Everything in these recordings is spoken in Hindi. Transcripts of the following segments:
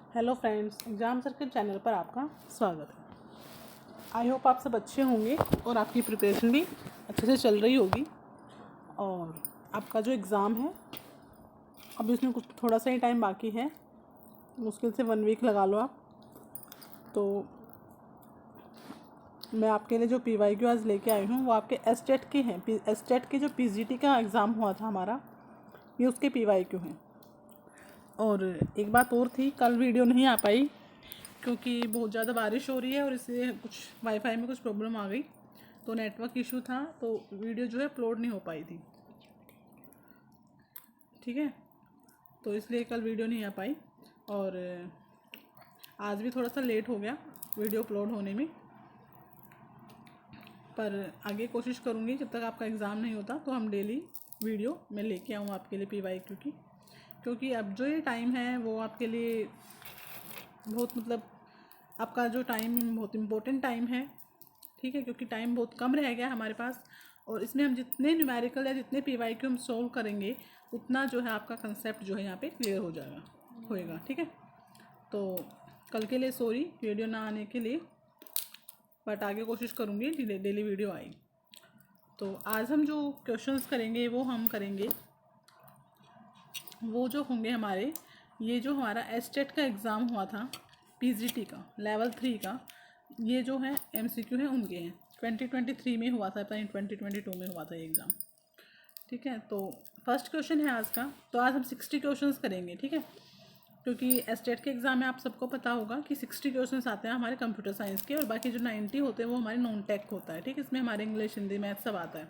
Hello friends, exam circuit channel पर आपका स्वागत है। आई होप आप सब अच्छे होंगे और आपकी प्रिपरेशन भी अच्छे से चल रही होगी। और आपका जो एग्ज़ाम है अभी उसमें कुछ थोड़ा सा ही टाइम बाकी है, मुश्किल से 1 वीक लगा लो आप। तो मैं आपके लिए जो PYQ आज लेके आई हूँ वो आपके एस्टेट के हैं। एस्टेट के जो PGT का एग्ज़ाम हुआ था हमारा, ये उसके PYQ हैं। और एक बात और थी, कल वीडियो नहीं आ पाई क्योंकि बहुत ज़्यादा बारिश हो रही है और इसलिए कुछ वाईफाई में कुछ प्रॉब्लम आ गई, तो नेटवर्क इशू था, तो वीडियो जो है अपलोड नहीं हो पाई थी। ठीक है, तो इसलिए कल वीडियो नहीं आ पाई और आज भी थोड़ा सा लेट हो गया वीडियो अपलोड होने में। पर आगे कोशिश करूँगी जब तक आपका एग्ज़ाम नहीं होता तो हम डेली वीडियो मैं लेके आऊँ आपके लिए PYQ की, क्योंकि अब जो ये टाइम है वो आपके लिए बहुत आपका जो टाइम बहुत इम्पोर्टेंट टाइम है। ठीक है, क्योंकि टाइम बहुत कम रह गया हमारे पास और इसमें हम जितने न्यूमेरिकल या जितने PYQ हम सॉल्व करेंगे उतना जो है आपका कंसेप्ट जो है यहाँ पे क्लियर हो जाएगा होएगा। ठीक है, तो कल के लिए सॉरी वीडियो ना आने के लिए, बट आगे कोशिश करूँगी डेली वीडियो आई। तो आज हम जो क्वेश्चंस करेंगे वो हम करेंगे वो जो होंगे हमारे, ये जो हमारा एस्टेट का एग्ज़ाम हुआ था PGT का लेवल 3 का, ये जो है MCQ हैं उनके हैं। 2023 में हुआ था, पता नहीं 2022 में हुआ था ये एग्ज़ाम। ठीक है, तो फर्स्ट क्वेश्चन है आज का। तो आज हम 60 क्वेश्चंस करेंगे। ठीक है, क्योंकि एस्टेट के एग्ज़ाम में आप सबको पता होगा कि 60 क्वेश्चंस आते हैं हमारे कंप्यूटर साइंस के और बाकी जो 90 होते हैं वो हमारे नॉन टेक होता है। ठीक है, इसमें हमारे इंग्लिश, हिंदी, मैथ सब आता है।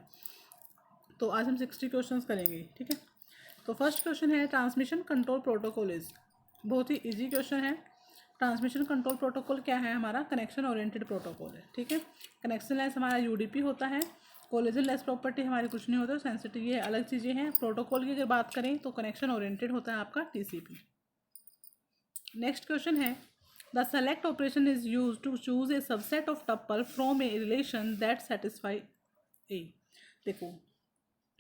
तो आज हम 60 क्वेश्चंस करेंगे। ठीक है, तो फर्स्ट क्वेश्चन है ट्रांसमिशन कंट्रोल प्रोटोकॉल इज, बहुत ही इजी क्वेश्चन है। ट्रांसमिशन कंट्रोल प्रोटोकॉल क्या है? हमारा कनेक्शन ओरिएंटेड प्रोटोकॉल है। ठीक है, कनेक्शन लेस हमारा UDP होता है, कोलिजन लेस प्रॉपर्टी हमारी कुछ नहीं होता, सेंसिटिव, ये अलग चीज़ें हैं। प्रोटोकॉल की अगर बात करें तो कनेक्शन ओरिएंटेड होता है आपका TCP। नेक्स्ट क्वेश्चन है the select operation is use to choose a subset of tuple from a relation that satisfy a. देखो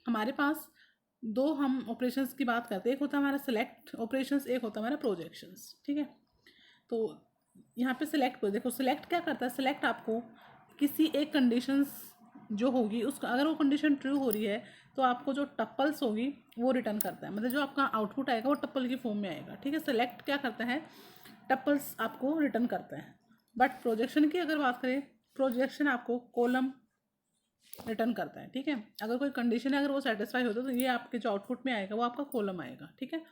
हमारे पास दो हम ऑपरेशंस की बात करते हैं, एक होता है हमारा सेलेक्ट ऑपरेशंस, एक होता है हमारा प्रोजेक्शंस। ठीक है, तो यहाँ पे सिलेक्ट पर देखो, सिलेक्ट क्या करता है? सिलेक्ट आपको किसी एक कंडीशंस जो होगी उसका, अगर वो कंडीशन ट्रू हो रही है तो आपको जो टप्पल्स होगी वो रिटर्न करता है, मतलब जो आपका आउटपुट आएगा वो टप्पल की फॉर्म में आएगा। ठीक है, सिलेक्ट क्या करता है? टप्पल्स आपको रिटर्न करता है। बट प्रोजेक्शन की अगर बात करें, प्रोजेक्शन आपको कॉलम रिटर्न करता है। ठीक है, अगर कोई कंडीशन है अगर वो सेटिस्फाई होता है तो ये आपके जो आउटपुट में आएगा वो आपका कॉलम आएगा। ठीक है,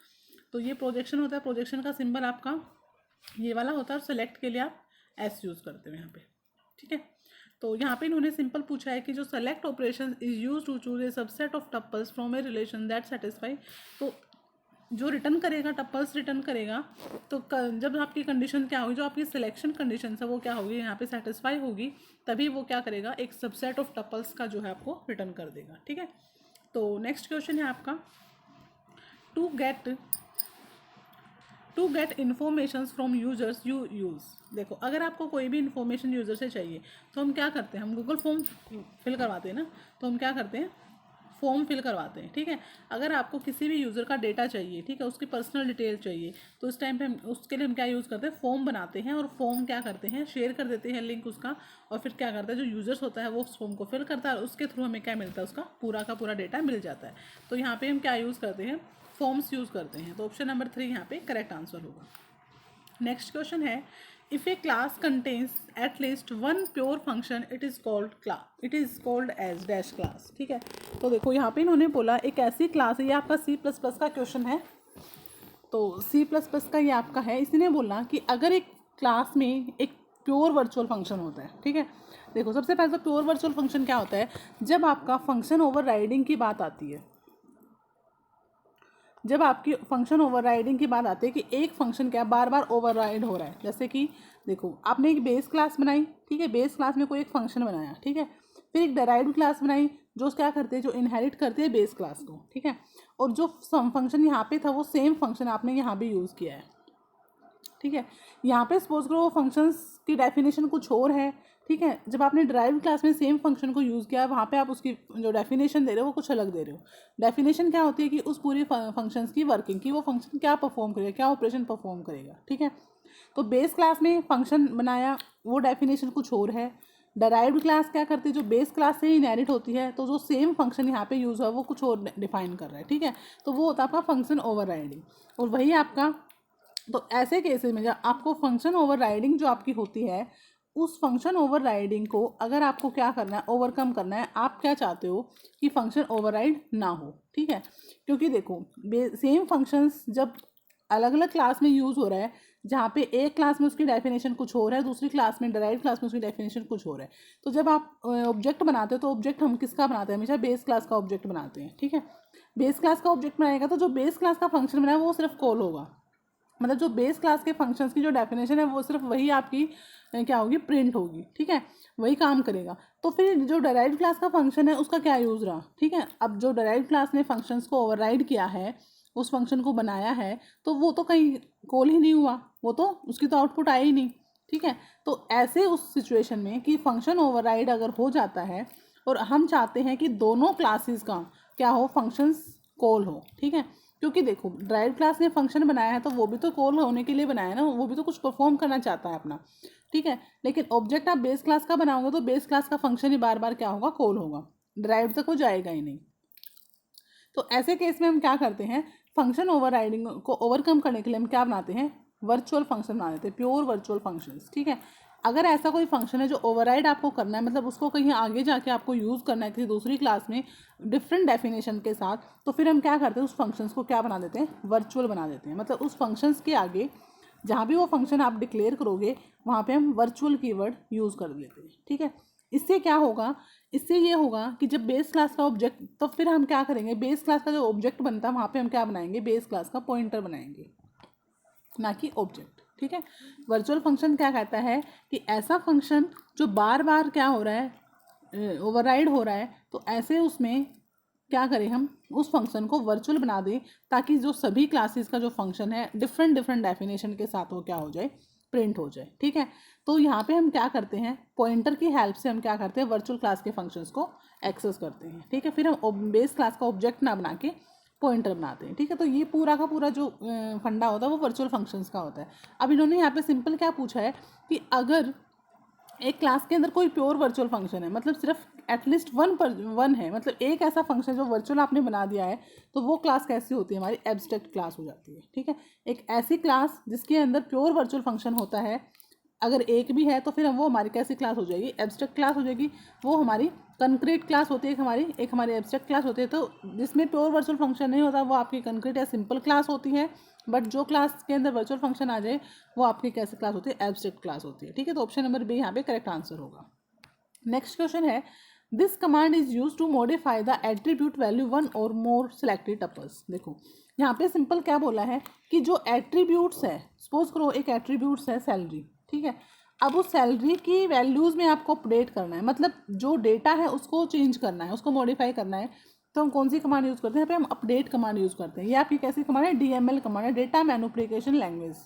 तो ये प्रोजेक्शन होता है। प्रोजेक्शन का सिंबल आपका ये वाला होता है और सेलेक्ट के लिए आप S यूज़ करते हो यहाँ पे। ठीक है, तो यहाँ पे इन्होंने सिंपल पूछा है कि जो select operation is use to choose a subset of tuples from a relation that satisfy, तो जो रिटर्न करेगा, टप्पल्स रिटर्न करेगा, तो जब आपकी कंडीशन क्या होगी, जो आपकी सिलेक्शन कंडीशन है वो क्या होगी, यहाँ पे सेटिस्फाई होगी, तभी वो क्या करेगा, एक सबसेट ऑफ टप्पल्स का जो है आपको रिटर्न कर देगा। ठीक है, तो नेक्स्ट क्वेश्चन है आपका to get information from users you use. देखो अगर आपको कोई भी इन्फॉर्मेशन यूज़र से चाहिए तो हम क्या करते हैं, हम गूगल फॉर्म फिल करवाते हैं ना, तो हम क्या करते हैं, फॉर्म फिल करवाते हैं। ठीक है, अगर आपको किसी भी यूज़र का डेटा चाहिए, ठीक है, उसकी पर्सनल डिटेल चाहिए, तो इस टाइम पे हम उसके लिए हम क्या यूज़ करते हैं, फॉर्म बनाते हैं और फॉर्म क्या करते हैं, शेयर कर देते हैं लिंक उसका, और फिर क्या करता है, जो यूज़र्स होता है वो उस फॉर्म को फिल करता है और उसके थ्रू हमें क्या मिलता है, उसका पूरा का पूरा डेटा मिल जाता है। तो यहाँ पे हम क्या यूज़ करते हैं, फॉर्म्स यूज़ करते हैं। तो ऑप्शन नंबर 3 यहाँ पे करेक्ट आंसर होगा। नेक्स्ट क्वेश्चन है if a class contains at least one pure function it is called as dash class. ठीक है, तो देखो यहाँ पे इन्होंने बोला एक ऐसी क्लास है, ये आपका C++ का क्वेश्चन है, तो C++ का ये आपका है। इसी ने बोला कि अगर एक क्लास में एक प्योर वर्चुअल फंक्शन होता है। ठीक है, देखो सबसे पहले तो प्योर वर्चुअल फंक्शन क्या होता है, जब आपका फंक्शन ओवरराइडिंग की बात आती है, जब आपकी फंक्शन ओवरराइडिंग की बात आती है कि एक फंक्शन क्या बार बार ओवरराइड हो रहा है। जैसे कि देखो आपने एक बेस क्लास बनाई, ठीक है, बेस क्लास में कोई एक फंक्शन बनाया, ठीक है, फिर एक डेराइव्ड क्लास बनाई जो क्या करते हैं, जो इनहेरिट करते हैं बेस क्लास को। ठीक है, और जो फंक्शन यहाँ पे था वो सेम फंक्शन आपने यहाँ भी यूज़ किया है। ठीक है, यहाँ पे सपोज करो वो फंक्शंस की डेफिनेशन कुछ और है। ठीक है, जब आपने ड्राइव क्लास में सेम फंक्शन को यूज़ किया है, वहाँ पे आप उसकी जो डेफिनेशन दे रहे हो वो कुछ अलग दे रहे हो। डेफिनेशन क्या होती है कि उस पूरी फंक्शंस की वर्किंग की, वो फंक्शन क्या परफॉर्म करेगा, क्या ऑपरेशन परफॉर्म करेगा। ठीक है, तो बेस क्लास में फंक्शन बनाया, वो डेफिनेशन कुछ और है। डराइव्ड क्लास क्या करती है, जो बेस क्लास से ही इनहेरिट होती है, तो जो सेम फंक्शन यहाँ पे यूज़ हुआ वो कुछ और डिफाइन कर रहा है, ठीक है। तो वो होता है आपका फंक्शन ओवरराइडिंग। और वही आपका, तो ऐसे केसेस में जब आपको फंक्शन ओवरराइडिंग जो आपकी होती है, उस फंक्शन ओवरराइडिंग को अगर आपको क्या करना है, ओवरकम करना है, आप क्या चाहते हो कि फंक्शन ओवरराइड ना हो, ठीक है। क्योंकि देखो सेम फंक्शंस जब अलग अलग क्लास में यूज़ हो रहा है, जहाँ पे एक क्लास में उसकी डेफिनेशन कुछ और है, दूसरी क्लास में डराइव्ड क्लास में उसकी डेफिनेशन कुछ और है, तो जब आप ऑब्जेक्ट बनाते हो तो ऑब्जेक्ट हम किसका बनाते हैं, हमेशा बेस क्लास का ऑब्जेक्ट बनाते हैं, ठीक है। बेस क्लास का ऑब्जेक्ट बनाएगा तो जो बेस क्लास का फंक्शन बनाया वो सिर्फ कॉल होगा, मतलब जो बेस क्लास के फंक्शंस की जो डेफिनेशन है वो सिर्फ वही आपकी क्या होगी, प्रिंट होगी, ठीक है, वही काम करेगा। तो फिर जो डराइव्ड क्लास का फंक्शन है उसका क्या यूज़ रहा, ठीक है। अब जो डराइव्ड क्लास ने फंक्शंस को ओवरराइड किया है, उस फंक्शन को बनाया है, तो वो तो कहीं कॉल ही नहीं हुआ, वो तो उसकी तो आउटपुट आई ही नहीं, ठीक है। तो ऐसे उस सिचुएशन में कि फंक्शन ओवरराइड अगर हो जाता है और हम चाहते हैं कि दोनों क्लासेस का क्या हो, फंक्शंस कॉल हो, ठीक है। क्योंकि देखो ड्राइव क्लास ने फंक्शन बनाया है तो वो भी तो कॉल होने के लिए बनाया है ना, वो भी तो कुछ परफॉर्म करना चाहता है अपना, ठीक है। लेकिन ऑब्जेक्ट आप बेस क्लास का बनाओगे तो बेस क्लास का फंक्शन ही बार बार क्या होगा, कॉल होगा, ड्राइव तक वो जाएगा ही नहीं। तो ऐसे केस में हम क्या करते हैं, फंक्शन ओवरराइडिंग को ओवरकम करने के लिए हम क्या बनाते हैं, वर्चुअल फंक्शन बना देते हैं, प्योर वर्चुअल फंक्शंस, ठीक है। अगर ऐसा कोई फंक्शन है जो ओवरराइड आपको करना है, मतलब उसको कहीं आगे जाके आपको यूज़ करना है किसी दूसरी क्लास में डिफरेंट डेफिनेशन के साथ, तो फिर हम क्या करते हैं, उस फंक्शंस को क्या बना देते हैं, वर्चुअल बना देते हैं। मतलब उस फंक्शंस के आगे जहाँ भी वो फंक्शन आप डिक्लेयर करोगे वहाँ पे हम वर्चुअल कीवर्ड यूज़ कर लेते हैं, ठीक है। इससे क्या होगा, इससे ये होगा कि जब बेस क्लास का ऑब्जेक्ट, तो फिर हम क्या करेंगे, बेस क्लास का जो ऑब्जेक्ट बनता है वहाँ पे हम क्या बनाएंगे, बेस क्लास का पॉइंटर बनाएंगे, ना कि ऑब्जेक्ट, ठीक है। वर्चुअल फंक्शन क्या कहता है कि ऐसा फंक्शन जो बार बार क्या हो रहा है, ओवरराइड हो रहा है, तो ऐसे उसमें क्या करें, हम उस फंक्शन को वर्चुअल बना दें ताकि जो सभी क्लासेस का जो फंक्शन है डिफरेंट डिफरेंट डेफिनेशन के साथ वो क्या हो जाए, प्रिंट हो जाए, ठीक है। तो यहाँ पे हम क्या करते हैं, पॉइंटर की हेल्प से हम क्या करते हैं, वर्चुअल क्लास के फंक्शंस को एक्सेस करते हैं, ठीक है। फिर हम बेस क्लास का ऑब्जेक्ट ना बना के पॉइंटर बनाते हैं, ठीक है। तो ये पूरा का पूरा जो फंडा होता है वो वर्चुअल फंक्शंस का होता है। अब इन्होंने यहाँ पे सिंपल क्या पूछा है कि अगर एक क्लास के अंदर कोई प्योर वर्चुअल फंक्शन है, मतलब सिर्फ एटलीस्ट वन है, मतलब एक ऐसा फंक्शन जो वर्चुअल आपने बना दिया है, तो वो क्लास कैसी होती है, हमारी एब्स्ट्रैक्ट क्लास हो जाती है, ठीक है। एक ऐसी क्लास जिसके अंदर प्योर वर्चुअल फंक्शन होता है, अगर एक भी है तो फिर वो हमारी कैसी क्लास हो जाएगी, एब्स्ट्रैक्ट क्लास हो जाएगी। वो हमारी कंक्रीट क्लास होती है, एक हमारी एब्स्ट्रैक्ट क्लास होती है। तो जिसमें प्योर वर्चुअल फंक्शन नहीं होता वो आपकी कंक्रीट या सिंपल क्लास होती है, बट जो क्लास के अंदर वर्चुअल फंक्शन आ जाए वो आपकी कैसी क्लास होती है, एब्स्ट्रैक्ट क्लास होती है, ठीक है। तो ऑप्शन नंबर बी यहाँ पे करेक्ट आंसर होगा। नेक्स्ट क्वेश्चन है, this command is use to modify the attribute value one और मोर सिलेक्टेड टपल्स। देखो यहाँ पे सिंपल क्या बोला है कि जो एट्रीब्यूट्स है, सपोज करो एक एट्रीब्यूट्स है सैलरी, ठीक है। अब उस सैलरी की वैल्यूज़ में आपको अपडेट करना है, मतलब जो डेटा है उसको चेंज करना है, उसको मॉडिफाई करना है, तो हम कौन सी कमांड यूज़ करते हैं, यहाँ पे हम अपडेट कमांड यूज़ करते हैं। ये आपकी कैसी कमांड है, डीएमएल कमांड है, डेटा मैनिपुलेशन लैंग्वेज।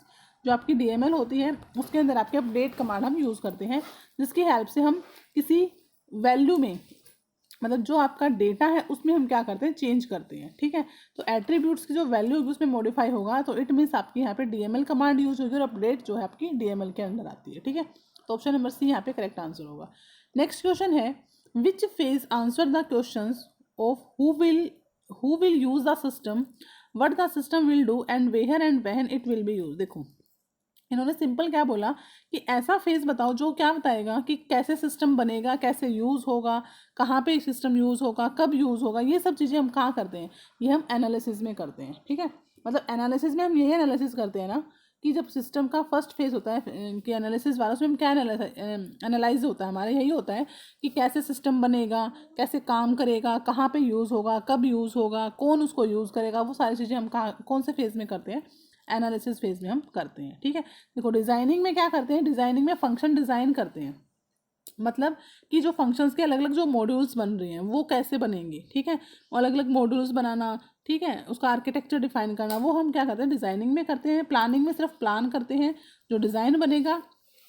जो आपकी डीएमएल होती है उसके अंदर आपके अपडेट कमांड हम यूज़ करते हैं, जिसकी हेल्प से हम किसी वैल्यू में, मतलब जो आपका डेटा है उसमें हम क्या करते हैं, चेंज करते हैं, ठीक है। तो एट्रीब्यूट्स की जो वैल्यू होगी उसमें मॉडिफाई होगा, तो इट मीन्स आपकी यहाँ पे डीएमएल कमांड यूज होगी और अपडेट जो है आपकी डीएमएल के अंदर आती है, ठीक है। तो ऑप्शन नंबर सी यहाँ पे करेक्ट आंसर होगा। नेक्स्ट क्वेश्चन है, which phase answer the question of who will use the system, what the system will do and where and when it will be use. देखो इन्होंने सिंपल क्या बोला कि ऐसा फेज बताओ जो क्या बताएगा कि कैसे सिस्टम बनेगा, कैसे यूज़ होगा, कहाँ पे सिस्टम यूज़ होगा, कब यूज़ होगा। ये सब चीज़ें हम कहाँ करते हैं, ये हम एनालिसिस में करते हैं, ठीक है। मतलब एनालिसिस में हम यही एनालिसिस करते हैं ना कि जब सिस्टम का फर्स्ट फेज होता है कि एनालिसिस वाला, उसमें हम क्या एनालाइज होता है हमारा, यही होता है कि कैसे सिस्टम बनेगा, कैसे काम करेगा, कहाँ पे यूज़ होगा, कब यूज़ होगा, कौन उसको यूज़ करेगा, वो सारी चीज़ें हम कहाँ कौन से फेज़ में करते हैं, एनालिसिस फेज में हम करते हैं, ठीक है। देखो डिज़ाइनिंग में क्या करते हैं, डिज़ाइनिंग में फंक्शन डिज़ाइन करते हैं, मतलब कि जो फंक्शंस के अलग अलग जो मॉड्यूल्स बन रहे हैं वो कैसे बनेंगे, ठीक है। अलग अलग मॉड्यूल्स बनाना, ठीक है, उसका आर्किटेक्चर डिफाइन करना, वो हम क्या करते हैं, डिज़ाइनिंग में करते हैं। प्लानिंग में सिर्फ प्लान करते हैं, जो डिज़ाइन बनेगा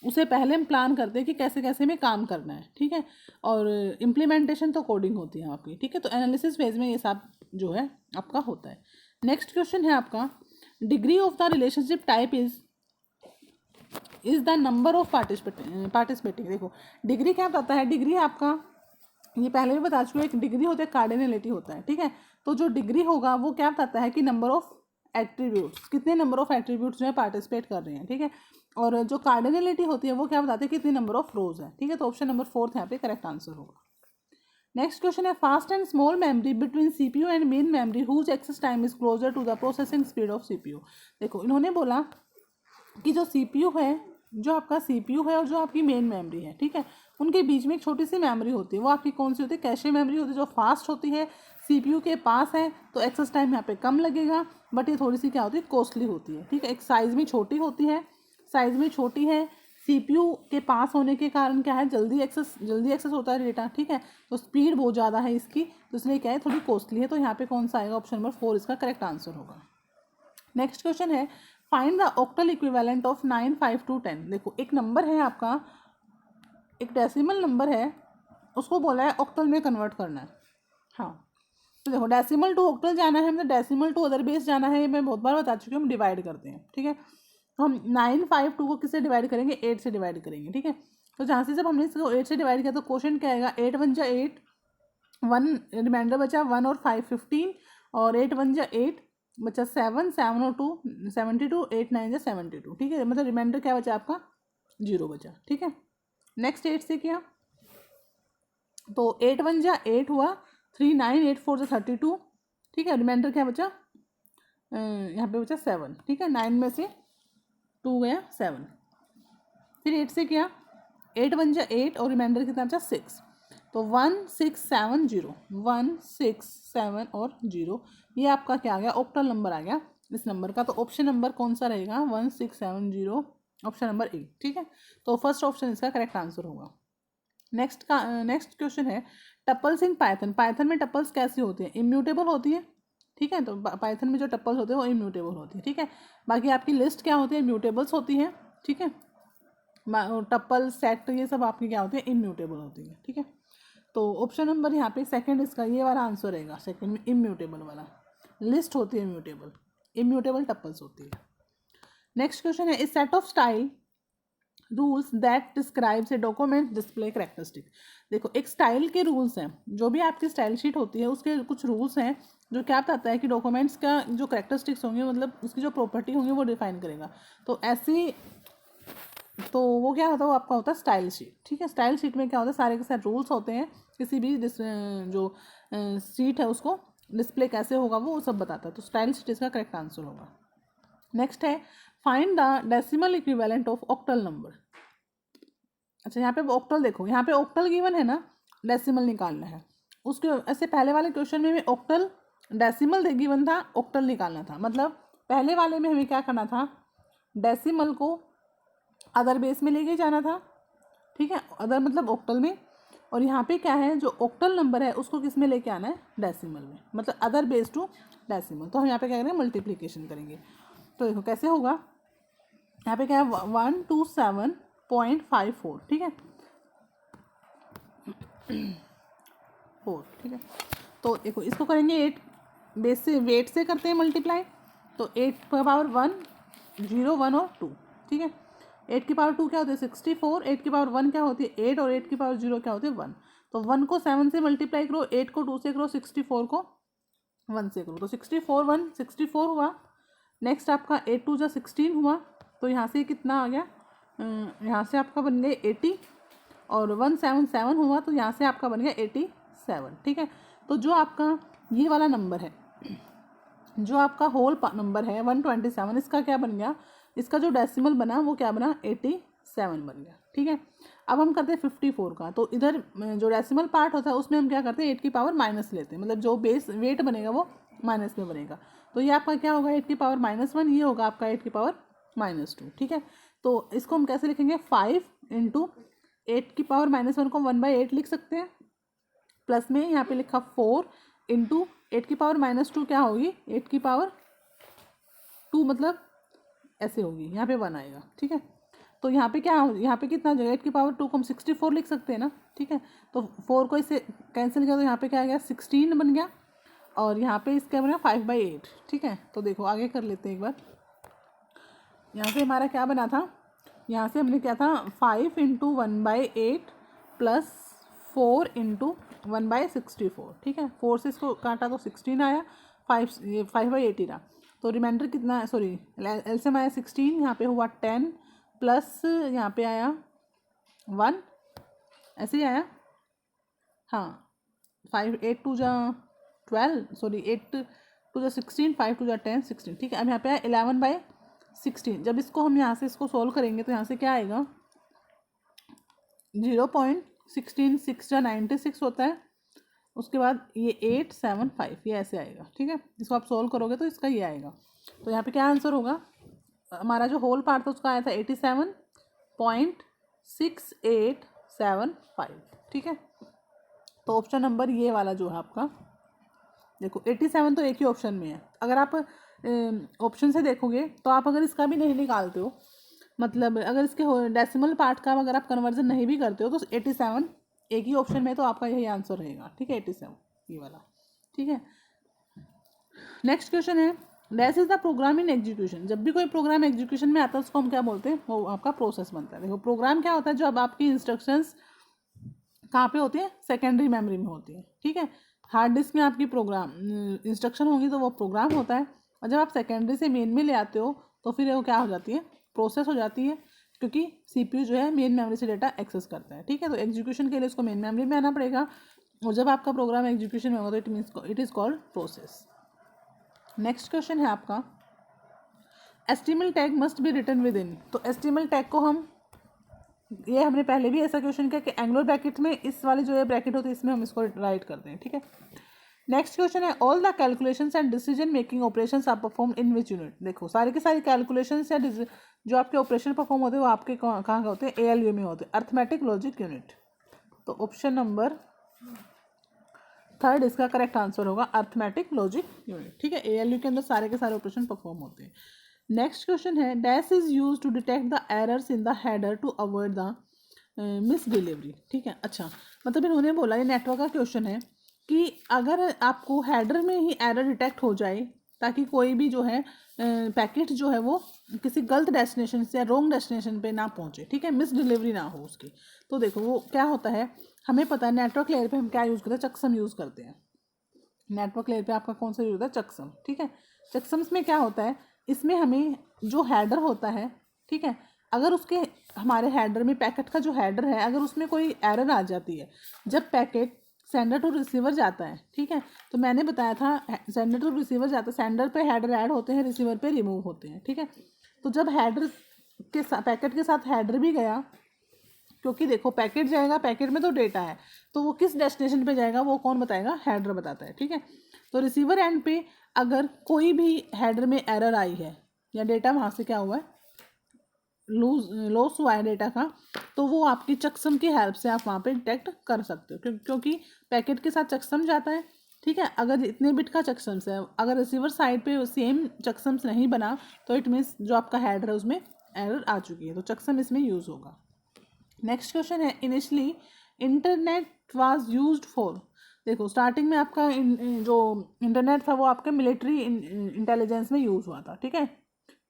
उसे पहले हम प्लान करते हैं कि कैसे कैसे में काम करना है, ठीक है। और इम्प्लीमेंटेशन तो कोडिंग होती है आपकी, ठीक है। तो एनालिसिस फेज में ये सब जो है आपका होता है। नेक्स्ट क्वेश्चन है आपका, degree of the relationship type is is the number of participating. देखो डिग्री क्या बताता है, डिग्री आपका, ये पहले भी बता चुके, एक डिग्री होता है, कार्डिनलिटी होता है, ठीक है। तो जो डिग्री होगा वो क्या बताता है कि नंबर ऑफ एट्रीब्यूट्स, कितने नंबर ऑफ एट्रीब्यूट्स जो है पार्टिसिपेट कर रहे हैं, ठीक है। और जो कार्डिनलिटी होती है वो क्या बताते हैं कितनी नंबर ऑफ रोज है, ठीक है। तो ऑप्शन नंबर 4 यहाँ पे करेक्ट आंसर होगा। नेक्स्ट क्वेश्चन है fast and small memory between CPU and main memory whose access time is closer to the processing speed of CPU. देखो इन्होंने बोला कि जो सीपीयू है, जो आपका सीपीयू है और जो आपकी मेन मेमोरी है, ठीक है, उनके बीच में एक छोटी सी मेमोरी होती है, वो आपकी कौन सी होती है, कैशे मेमोरी होती है, जो फास्ट होती है, सीपीयू के पास है तो एक्सेस टाइम यहाँ पे कम लगेगा, बट ये थोड़ी सी क्या होती है, कॉस्टली होती है, ठीक है। एक साइज़ में छोटी होती है, साइज़ में छोटी है, सीपीयू के पास होने के कारण क्या है, जल्दी एक्सेस होता है डेटा, ठीक है। तो स्पीड बहुत ज़्यादा है इसकी, तो इसलिए क्या है, थोड़ी कॉस्टली है। तो यहाँ पे कौन सा आएगा, ऑप्शन नंबर 4 इसका करेक्ट आंसर होगा। नेक्स्ट क्वेश्चन है find the octal equivalent of 9, 5 to 10। देखो एक नंबर है आपका, एक डेसिमल नंबर है, उसको बोला है ऑक्टल में कन्वर्ट करना है। हाँ तो देखो डेसिमल टू ऑक्टल जाना है, मतलब डेसिमल टू अदर बेस जाना है, मैं बहुत बार बता चुकी हूँ, हम डिवाइड करते हैं, ठीक है। तो हम 9, 5, 2 को किससे डिवाइड करेंगे, 8 से डिवाइड करेंगे, ठीक है। तो जहाँ से जब हमने इसको 8 से डिवाइड किया तो क्वेश्चन क्या आएगा, 8 1 जा 8, 1 रिमाइंडर बचा 1 और 5 15, और 8 1 जा 8 बचा 7, 7 और 2 72, 8 9 जा 72, ठीक है। मतलब रिमाइंडर क्या बचा आपका, 0 बचा, ठीक है। नेक्स्ट 8 से किया तो 8 1 जा 8 हुआ, 3 9, 8 4 जा 32, ठीक है। रिमाइंडर क्या बचा, यहाँ पे बचा 7, ठीक है। 9 में से 2 गया 7, फिर 8 से किया 8 1 जा 8 और रिमाइंडर कितना बचा 6, तो 1 6 7 0, 1 6 7 और 0, ये आपका क्या आ गया, ऑक्टल नंबर आ गया इस नंबर का। तो ऑप्शन नंबर कौन सा रहेगा, 1 6 7 0, ऑप्शन नंबर ए, ठीक है। तो फर्स्ट ऑप्शन इसका करेक्ट आंसर होगा। नेक्स्ट क्वेश्चन है टपल्स इन पाइथन। पाइथन में टपल्स कैसी होती है, इम्यूटेबल होती है, ठीक है। तो पाइथन में जो टपल्स होते हैं वो इम्यूटेबल होती है, ठीक है। बाकी आपकी लिस्ट क्या होती है, म्यूटेबल्स होती है, ठीक है। टप्पल सेट ये सब आपकी क्या होती है, इम्यूटेबल होती है, ठीक है। तो ऑप्शन नंबर यहाँ पे सेकंड इसका ये वाला आंसर रहेगा, सेकंड में इम्यूटेबल वाला, लिस्ट होती है इम्यूटेबल, इम्यूटेबल टप्पल्स होती है। नेक्स्ट क्वेश्चन है इस set of style rules that describes a document display characteristic. देखो एक स्टाइल के रूल्स हैं, जो भी आपकी स्टाइल शीट होती है उसके कुछ रूल्स हैं जो क्या बताता है कि डॉक्यूमेंट्स का जो कैरेक्टरिस्टिक्स होंगे, मतलब उसकी जो प्रॉपर्टी होंगी वो डिफाइन करेगा। तो ऐसी, तो वो क्या होता है, वो आपका होता है स्टाइल शीट, ठीक है। स्टाइल शीट में क्या होता है, सारे के सारे रूल्स होते हैं, किसी भी जो शीट है उसको डिस्प्ले कैसे होगा वो सब बताता है। तो स्टाइल शीट इसका करेक्ट आंसर होगा। नेक्स्ट है find the decimal equivalent of octal number. अच्छा यहाँ पे ऑक्टल देखो, यहाँ पे ऑक्टल गिवन है ना, डेसिमल निकालना है। उसके ऐसे पहले वाले क्वेश्चन में भी ऑक्टल डेसिमल गिवन था, ऑक्टल निकालना था। मतलब पहले वाले में हमें क्या करना था, डेसिमल को अदर बेस में लेके जाना था, ठीक है, अदर मतलब ऑक्टल में। और यहाँ पे क्या है, जो ऑक्टल नंबर है उसको किस में लेके आना है, डेसिमल में, मतलब अदर बेस टू डेसिमल। तो हम यहाँ पे क्या करेंगे, मल्टीप्लिकेशन करेंगे। तो देखो कैसे होगा, यहाँ पे क्या है 127.54, ठीक है 4, ठीक है। तो देखो इसको करेंगे 8 बेस से, वेट से करते हैं मल्टीप्लाई, तो 8 का पावर 1 0 1 और 2, ठीक है। 8 की पावर 2 क्या होती है 64, 8 की पावर 1 क्या होती है 8, और 8 की पावर 0 क्या होती है 1। तो 1 को 7 से मल्टीप्लाई करो, 8 को 2 से करो, 64 को 1 से करो, तो 64 1 64 हुआ। नेक्स्ट आपका 8 2 जा 16 हुआ, तो यहाँ से कितना आ गया, यहाँ से आपका बन गया 80, और 177 हुआ, तो यहाँ से आपका बन गया 87, ठीक है। तो जो आपका ये वाला नंबर है, जो आपका होल नंबर है 127, इसका क्या बन गया, इसका जो डेसिमल बना वो क्या बना 87 बन गया, ठीक है। अब हम करते हैं 54 का, तो इधर जो डेसिमल पार्ट होता है उसमें हम क्या करते हैं 8 की पावर माइनस लेते हैं, मतलब जो बेस वेट बनेगा वो माइनस में बनेगा। तो ये आपका क्या होगा 8 की पावर -1, ये होगा आपका 8 की पावर -2, ठीक है। तो इसको हम कैसे लिखेंगे, 5 × 8 की पावर -1 को 1/8 लिख सकते हैं, प्लस में यहाँ पे लिखा 4 × 8 की पावर -2 क्या होगी 8 की पावर 2, मतलब ऐसे होगी, यहाँ पे 1 आएगा, ठीक है। तो यहाँ पे क्या, यहाँ पे कितना जगह 8 की पावर 2 को हम 64 लिख सकते हैं ना, ठीक है। तो 4 को इससे कैंसिल किया तो यहाँ पे क्या आ गया 16 बन गया, और यहाँ पे इसका बना 5/8, ठीक है। तो देखो आगे कर लेते हैं एक बार। यहाँ से हमारा क्या बना था यहाँ से हमने क्या था 5 इंटू 1/8 प्लस 4 इंटू 1/64, ठीक है। 4 से इसको काटा तो 16 आया, 5/80 रहा, तो रिमाइंडर कितना है, सॉरी एलसीएम आया 16, यहाँ पे हुआ 10 प्लस यहाँ पे आया 1, ऐसे ही आया। हाँ 5 8 टू जा 12, सॉरी 8 टू जा 16, 5 टू जा 10, 16, ठीक है। अब यहाँ पे आया 11/16। जब इसको हम यहाँ से इसको सोल्व करेंगे तो यहाँ से क्या आएगा 0.16, 6 जा 96 होता है, उसके बाद ये 875, ये ऐसे आएगा, ठीक है। इसको आप सोल्व करोगे तो इसका ये आएगा। तो यहाँ पे क्या आंसर होगा, हमारा जो होल पार्ट था उसका आया था 87.6875, ठीक है। तो ऑप्शन नंबर ये वाला जो है आपका, देखो 87 तो एक ही ऑप्शन में है। अगर आप ऑप्शन से देखोगे तो आप अगर इसका भी नहीं निकालते हो, मतलब अगर इसके डेसिमल पार्ट का अगर आप कन्वर्जन नहीं भी करते हो तो 87 एक ही ऑप्शन में, तो आपका यही आंसर रहेगा, ठीक है 87 ये वाला, ठीक है। नेक्स्ट क्वेश्चन है dash is the program in execution. जब भी कोई प्रोग्राम एग्जीक्यूशन में आता है उसको हम क्या बोलते हैं, वो आपका प्रोसेस बनता है। देखो प्रोग्राम क्या होता है, जो अब आपकी इंस्ट्रक्शंस कहाँ पे होती है, सेकेंडरी मेमोरी में होती है, ठीक है। हार्ड डिस्क में आपकी प्रोग्राम इंस्ट्रक्शन होगी तो वो प्रोग्राम होता है, और जब आप सेकेंडरी से मेन में ले आते हो तो फिर वो क्या हो जाती है, प्रोसेस हो जाती है, क्योंकि सीपीयू जो है मेन मेमोरी से डेटा एक्सेस करता है, ठीक है। तो एग्जीक्यूशन के लिए उसको मेन मेमोरी में आना पड़ेगा, और जब आपका प्रोग्राम एग्जीक्यूशन में होगा तो it is called process. Next question है आपका HTML tag must be written within. तो एचटीएमएल टैग को हम, ये हमने पहले भी ऐसा क्वेश्चन किया कि एंगुलर ब्रैकेट में इस वाले जो है ब्रैकेट होती है इसमें हम इसको राइट करते हैं, ठीक है। नेक्स्ट क्वेश्चन है all the calculations and decision making operations are perform in which unit. देखो सारी की सारी कैलकुलेशंस या जो आपके ऑपरेशन परफॉर्म होते हैं वो आपके कहाँ होते हैं, एएलयू में होते हैं, अर्थमेटिक लॉजिक यूनिट। तो ऑप्शन नंबर 3 इसका करेक्ट आंसर होगा, अर्थमेटिक लॉजिक यूनिट, ठीक है। एएलयू के अंदर सारे के सारे ऑपरेशन परफॉर्म होते हैं। नेक्स्ट क्वेश्चन है dash is use to detect the errors in the header to avoid the misdelivery, ठीक है। अच्छा मतलब इन्होंने बोला, ये नेटवर्क का क्वेश्चन है कि अगर आपको हेडर में ही एरर डिटेक्ट हो जाए ताकि कोई भी जो है पैकेट जो है वो किसी गलत डेस्टिनेशन से या रॉन्ग डेस्टिनेशन पे ना पहुंचे, ठीक है, मिस डिलीवरी ना हो उसकी। तो देखो वो क्या होता है, हमें पता है नेटवर्क लेयर पे हम क्या यूज़ करते हैं, चकसम यूज़ करते हैं। नेटवर्क लेयर पे आपका कौन सा यूज़ होता है, चकसम, ठीक है। चकसम्स में क्या होता है, इसमें हमें जो हेडर होता है, ठीक है, अगर उसके हमारे हेडर में पैकेट का जो हेडर है अगर उसमें कोई एरर आ जाती है, जब पैकेट सेंडर टू रिसीवर जाता है, ठीक है, तो मैंने बताया था सेंडर टू रिसीवर जाता है, सेंडर पे हेडर ऐड होते हैं, रिसीवर पे रिमूव होते हैं, ठीक है। तो जब हेडर के साथ पैकेट के साथ हेडर भी गया, क्योंकि देखो पैकेट जाएगा, पैकेट में तो डेटा है, तो वो किस डेस्टिनेशन पे जाएगा वो कौन बताएगा, हेडर बताता है, ठीक है। तो रिसीवर एंड पे अगर कोई भी हेडर में एरर आई है या डेटा वहाँ से क्या हुआ है, लॉस हुआ है डेटा का, तो वो आपकी चकसम की हेल्प से आप वहाँ पे डिटेक्ट कर सकते हो, क्योंकि पैकेट के साथ चकसम जाता है, ठीक है। अगर इतने बिट का चकसम्स है, अगर रिसीवर साइड पे सेम चकसम्स नहीं बना तो इट मीन्स जो आपका हेडर है उसमें एरर आ चुकी है, तो चकसम इसमें यूज़ होगा। नेक्स्ट क्वेश्चन है initially internet was used for. देखो स्टार्टिंग में आपका जो इंटरनेट था वो आपके मिलिट्री इंटेलिजेंस में यूज़ हुआ था, ठीक है।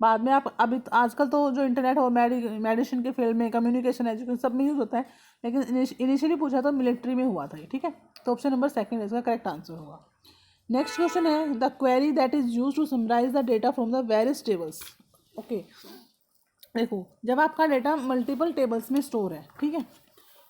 बाद में आप अभी आजकल तो जो इंटरनेट हो मेडिसिन के फील्ड में, कम्युनिकेशन, एजुकेशन सब में यूज़ होता है, लेकिन इनिशियली पूछा तो मिलिट्री में हुआ था ये, ठीक है। तो ऑप्शन नंबर 2 इसका करेक्ट आंसर होगा। नेक्स्ट क्वेश्चन है the query that is use to summarize the data from the various tables. Okay देखो जब आपका डेटा मल्टीपल टेबल्स में स्टोर है, ठीक है,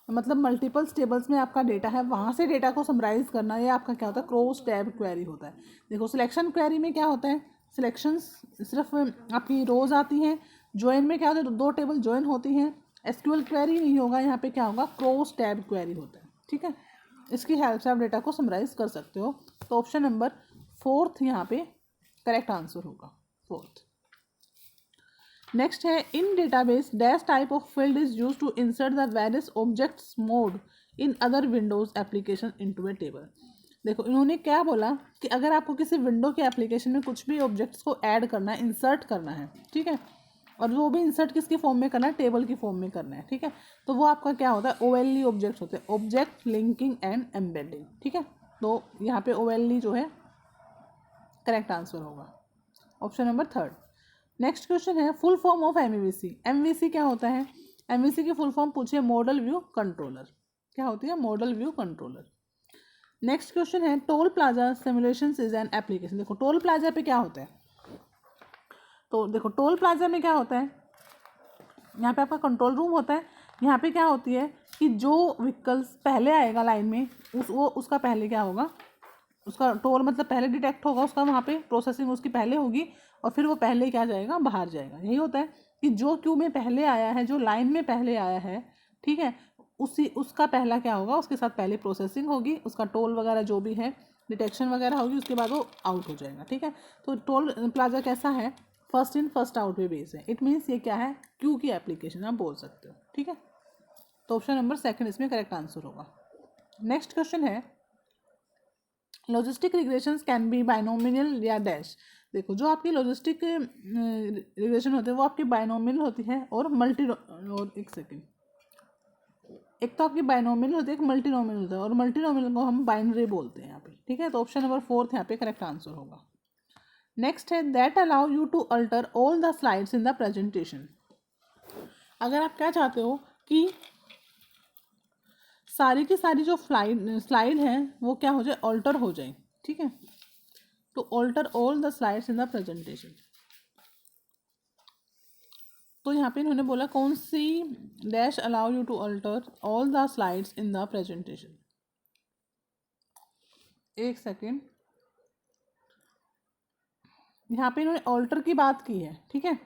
मतलब मल्टीपल टेबल्स में आपका डेटा है, वहाँ से डेटा को समराइज करना, ये आपका क्या होता है, क्रॉस टैब क्वेरी होता है। देखो सिलेक्शन क्वेरी में क्या होता है, सिलेक्शंस सिर्फ आपकी रोज आती हैं, ज्वाइन में क्या होता है, 2 टेबल ज्वाइन होती हैं। एसक्यूएल क्वेरी नहीं होगा, यहाँ पे क्या होगा, क्रॉस टैब क्वेरी होता है, ठीक है। इसकी हेल्प से आप डेटा को समराइज कर सकते हो। तो ऑप्शन नंबर 4 यहाँ पे करेक्ट आंसर होगा, 4। नेक्स्ट है in database dash type of field is use to insert the various objects mode in other Windows application into a table. देखो इन्होंने क्या बोला कि अगर आपको किसी विंडो के एप्लीकेशन में कुछ भी ऑब्जेक्ट्स को ऐड करना है, इंसर्ट करना है, ठीक है, और वो भी इंसर्ट किसकी फॉर्म में करना है, टेबल की फॉर्म में करना है, ठीक है, तो वो आपका क्या होता है, ओएलई ऑब्जेक्ट्स होते हैं, ऑब्जेक्ट लिंकिंग एंड एम्बेडिंग, ठीक है। तो यहाँ पे ओएलई जो है करेक्ट आंसर होगा, ऑप्शन नंबर 3। नेक्स्ट क्वेश्चन है full form of MVC. MVC क्या होता है? एमवीसी की फुल फॉर्म पूछिए मॉडल व्यू कंट्रोलर। क्या होती है? Model view controller. Next question है toll plaza simulation is an application. देखो टोल प्लाजा पे क्या होता है, तो देखो टोल प्लाजा में क्या होता है, यहाँ पे आपका कंट्रोल रूम होता है। यहाँ पे क्या होती है कि जो व्हीकल्स पहले आएगा लाइन में उसका पहले क्या होगा, उसका टोल मतलब पहले डिटेक्ट होगा, उसका वहाँ पे प्रोसेसिंग उसकी पहले होगी और फिर वो पहले क्या जाएगा, बाहर जाएगा। यही होता है कि जो क्यू में पहले आया है, जो लाइन में पहले आया है, ठीक है, उसका पहला क्या होगा, उसके साथ पहले प्रोसेसिंग होगी, उसका टोल वगैरह जो भी है डिटेक्शन वगैरह होगी, उसके बाद वो आउट हो जाएगा। ठीक है, तो टोल प्लाजा कैसा है? फर्स्ट इन फर्स्ट आउट पे बेस है। इट मीन्स ये क्या है? क्यू की एप्लीकेशन आप बोल सकते हो। ठीक है, तो ऑप्शन नंबर सेकंड इसमें करेक्ट आंसर होगा। नेक्स्ट क्वेश्चन है logistic regressions can be binomial या डैश। देखो जो आपकी लॉजिस्टिक रिग्रेशन होते हैं वो आपकी बाइनोमियल होती है और मल्टी, और एक सेकेंड, एक तो आपकी बाइनोमियल होती है, एक मल्टीनोमियल होता है, और मल्टीनोमियल को हम बाइनरी बोलते हैं यहाँ पे। ठीक है, तो ऑप्शन नंबर फोर्थ यहाँ पे करेक्ट आंसर होगा। नेक्स्ट है that allow you to alter all the slides in the presentation. अगर आप क्या चाहते हो कि सारी की सारी जो स्लाइड है वो क्या हो जाए, ऑल्टर हो जाए। ठीक है, to alter all the slides in the presentation. तो यहाँ पे इन्होंने बोला कौन सी dash allow you to alter all the slides in the presentation. एक सेकेंड, यहाँ पे इन्होंने ऑल्टर की बात की है। ठीक है,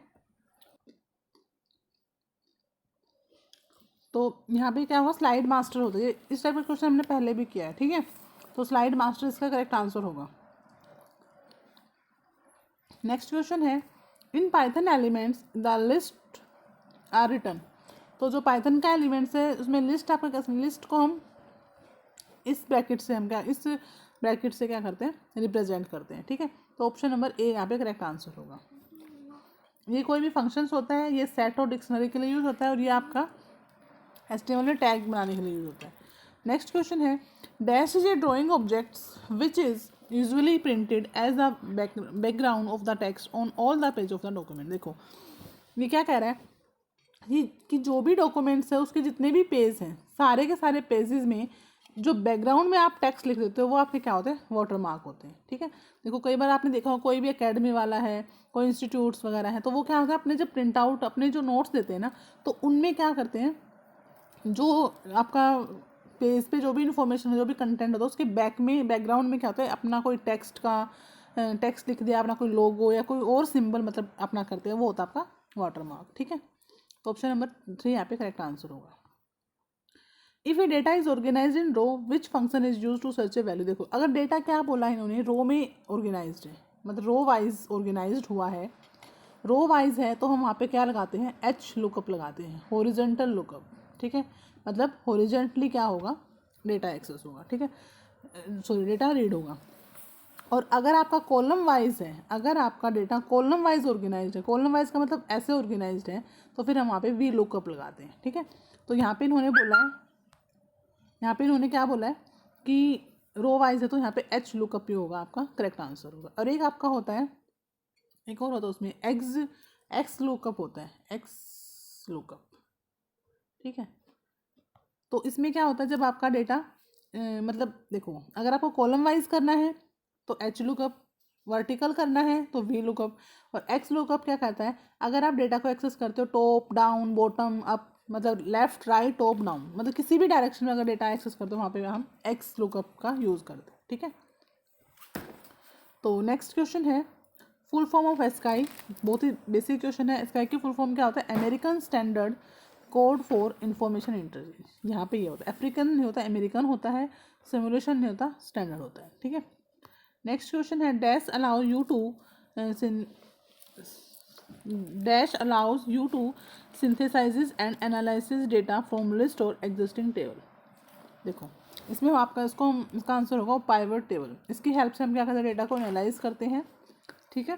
तो यहाँ पे क्या होगा, स्लाइड मास्टर होता है। इस टाइप का क्वेश्चन हमने पहले भी किया है। ठीक है, तो स्लाइड मास्टर इसका करेक्ट आंसर होगा। नेक्स्ट क्वेश्चन है in Python elements the list are return. तो जो पाइथन का एलिमेंट्स है उसमें लिस्ट आपका कैसे, लिस्ट को हम इस ब्रैकेट से हम क्या, इस ब्रैकेट से क्या करते हैं, रिप्रेजेंट करते हैं। ठीक है, तो ऑप्शन नंबर ए यहाँ पे करेक्ट आंसर होगा। ये कोई भी फंक्शंस होता है, ये सेट और डिक्शनरी के लिए यूज़ होता है, और ये आपका HTML में टैग बनाने के लिए यूज़ होता है। नेक्स्ट क्वेश्चन है dash is a drawing objects which is usually printed as the background of the text on all the page of the document. देखो ये क्या कह रहा है कि जो भी डॉक्यूमेंट्स है उसके जितने भी पेज हैं, सारे के सारे पेजेस में जो बैकग्राउंड में आप टेक्स्ट लिख देते हो वो आपके क्या होते हैं, वाटर मार्क होते हैं। ठीक है, देखो कई बार आपने देखा हो कोई भी एकेडमी वाला है, कोई इंस्टीट्यूट्स वगैरह है, तो वो क्या होता है अपने जब प्रिंट आउट अपने जो नोट्स देते हैं ना, तो उनमें क्या करते हैं, जो आपका पेज पे जो भी इन्फॉर्मेशन है, जो भी कंटेंट होता है, उसके बैक में बैकग्राउंड में क्या होता है, अपना कोई टेक्स्ट का टेक्स्ट लिख दिया, अपना कोई लोगो या कोई और सिंबल मतलब अपना करते हैं, वो होता है आपका वाटर मार्क। ठीक है, तो ऑप्शन नंबर 3 यहाँ पे करेक्ट आंसर होगा। If a data is organize in row which function is use to search a value. देखो अगर डेटा क्या बोला है इन्होंने, रो में ऑर्गेनाइज्ड है, मतलब रो वाइज ऑर्गेनाइज्ड हुआ है, रो वाइज है, तो हम वहाँ पे क्या लगाते हैं, एच लुकअप लगाते हैं, हॉरिजॉन्टल लुकअप। ठीक है, मतलब हॉरिजॉन्टली क्या होगा, डेटा एक्सेस होगा। ठीक है, सॉरी डेटा रीड होगा। और अगर आपका कॉलम वाइज है, अगर आपका डेटा कॉलम वाइज ऑर्गेनाइज्ड है, कॉलम वाइज का मतलब ऐसे ऑर्गेनाइज्ड है, तो फिर हम वहाँ पे वी लुकअप लगाते हैं। ठीक है, तो यहाँ पे इन्होंने बोला है, यहाँ पे इन्होंने क्या बोला है कि रो वाइज है, तो यहाँ पे एच लुकअप ही होगा, आपका करेक्ट आंसर होगा। और एक आपका होता है, एक और होता है उसमें एक्स लुकअप होता है, एक्स लुकअप। ठीक है, तो इसमें क्या होता है जब आपका डेटा मतलब देखो अगर आपको कॉलम वाइज करना है तो एच लुकअप, वर्टिकल करना है तो वी लुकअप, और एक्स लुकअप क्या कहता है, अगर आप डेटा को एक्सेस करते हो टॉप डाउन बॉटम अप, मतलब लेफ्ट राइट टॉप डाउन, मतलब किसी भी डायरेक्शन में अगर डेटा एक्सेस करते हो वहाँ पे हम एक्स लुकअप का यूज़ करते हैं। ठीक है, तो नेक्स्ट क्वेश्चन है फुल फॉर्म ऑफ एस्काई। बहुत ही बेसिक क्वेश्चन है। एस्काई की फुल फॉर्म क्या होता है, American standard code for information intelligence. यहाँ पे ये होता है, अफ्रीकन नहीं होता, अमेरिकन होता है, सिमुलेशन नहीं होता, स्टैंडर्ड होता है। ठीक है, नेक्स्ट क्वेश्चन है dash allow you to dash allows you to synthesize and analysis data from list or existing table. देखो इसमें आपका इसका आंसर होगा पाइवट टेबल। इसकी हेल्प से हम क्या करते हैं, डेटा को एनालाइज करते हैं। ठीक है,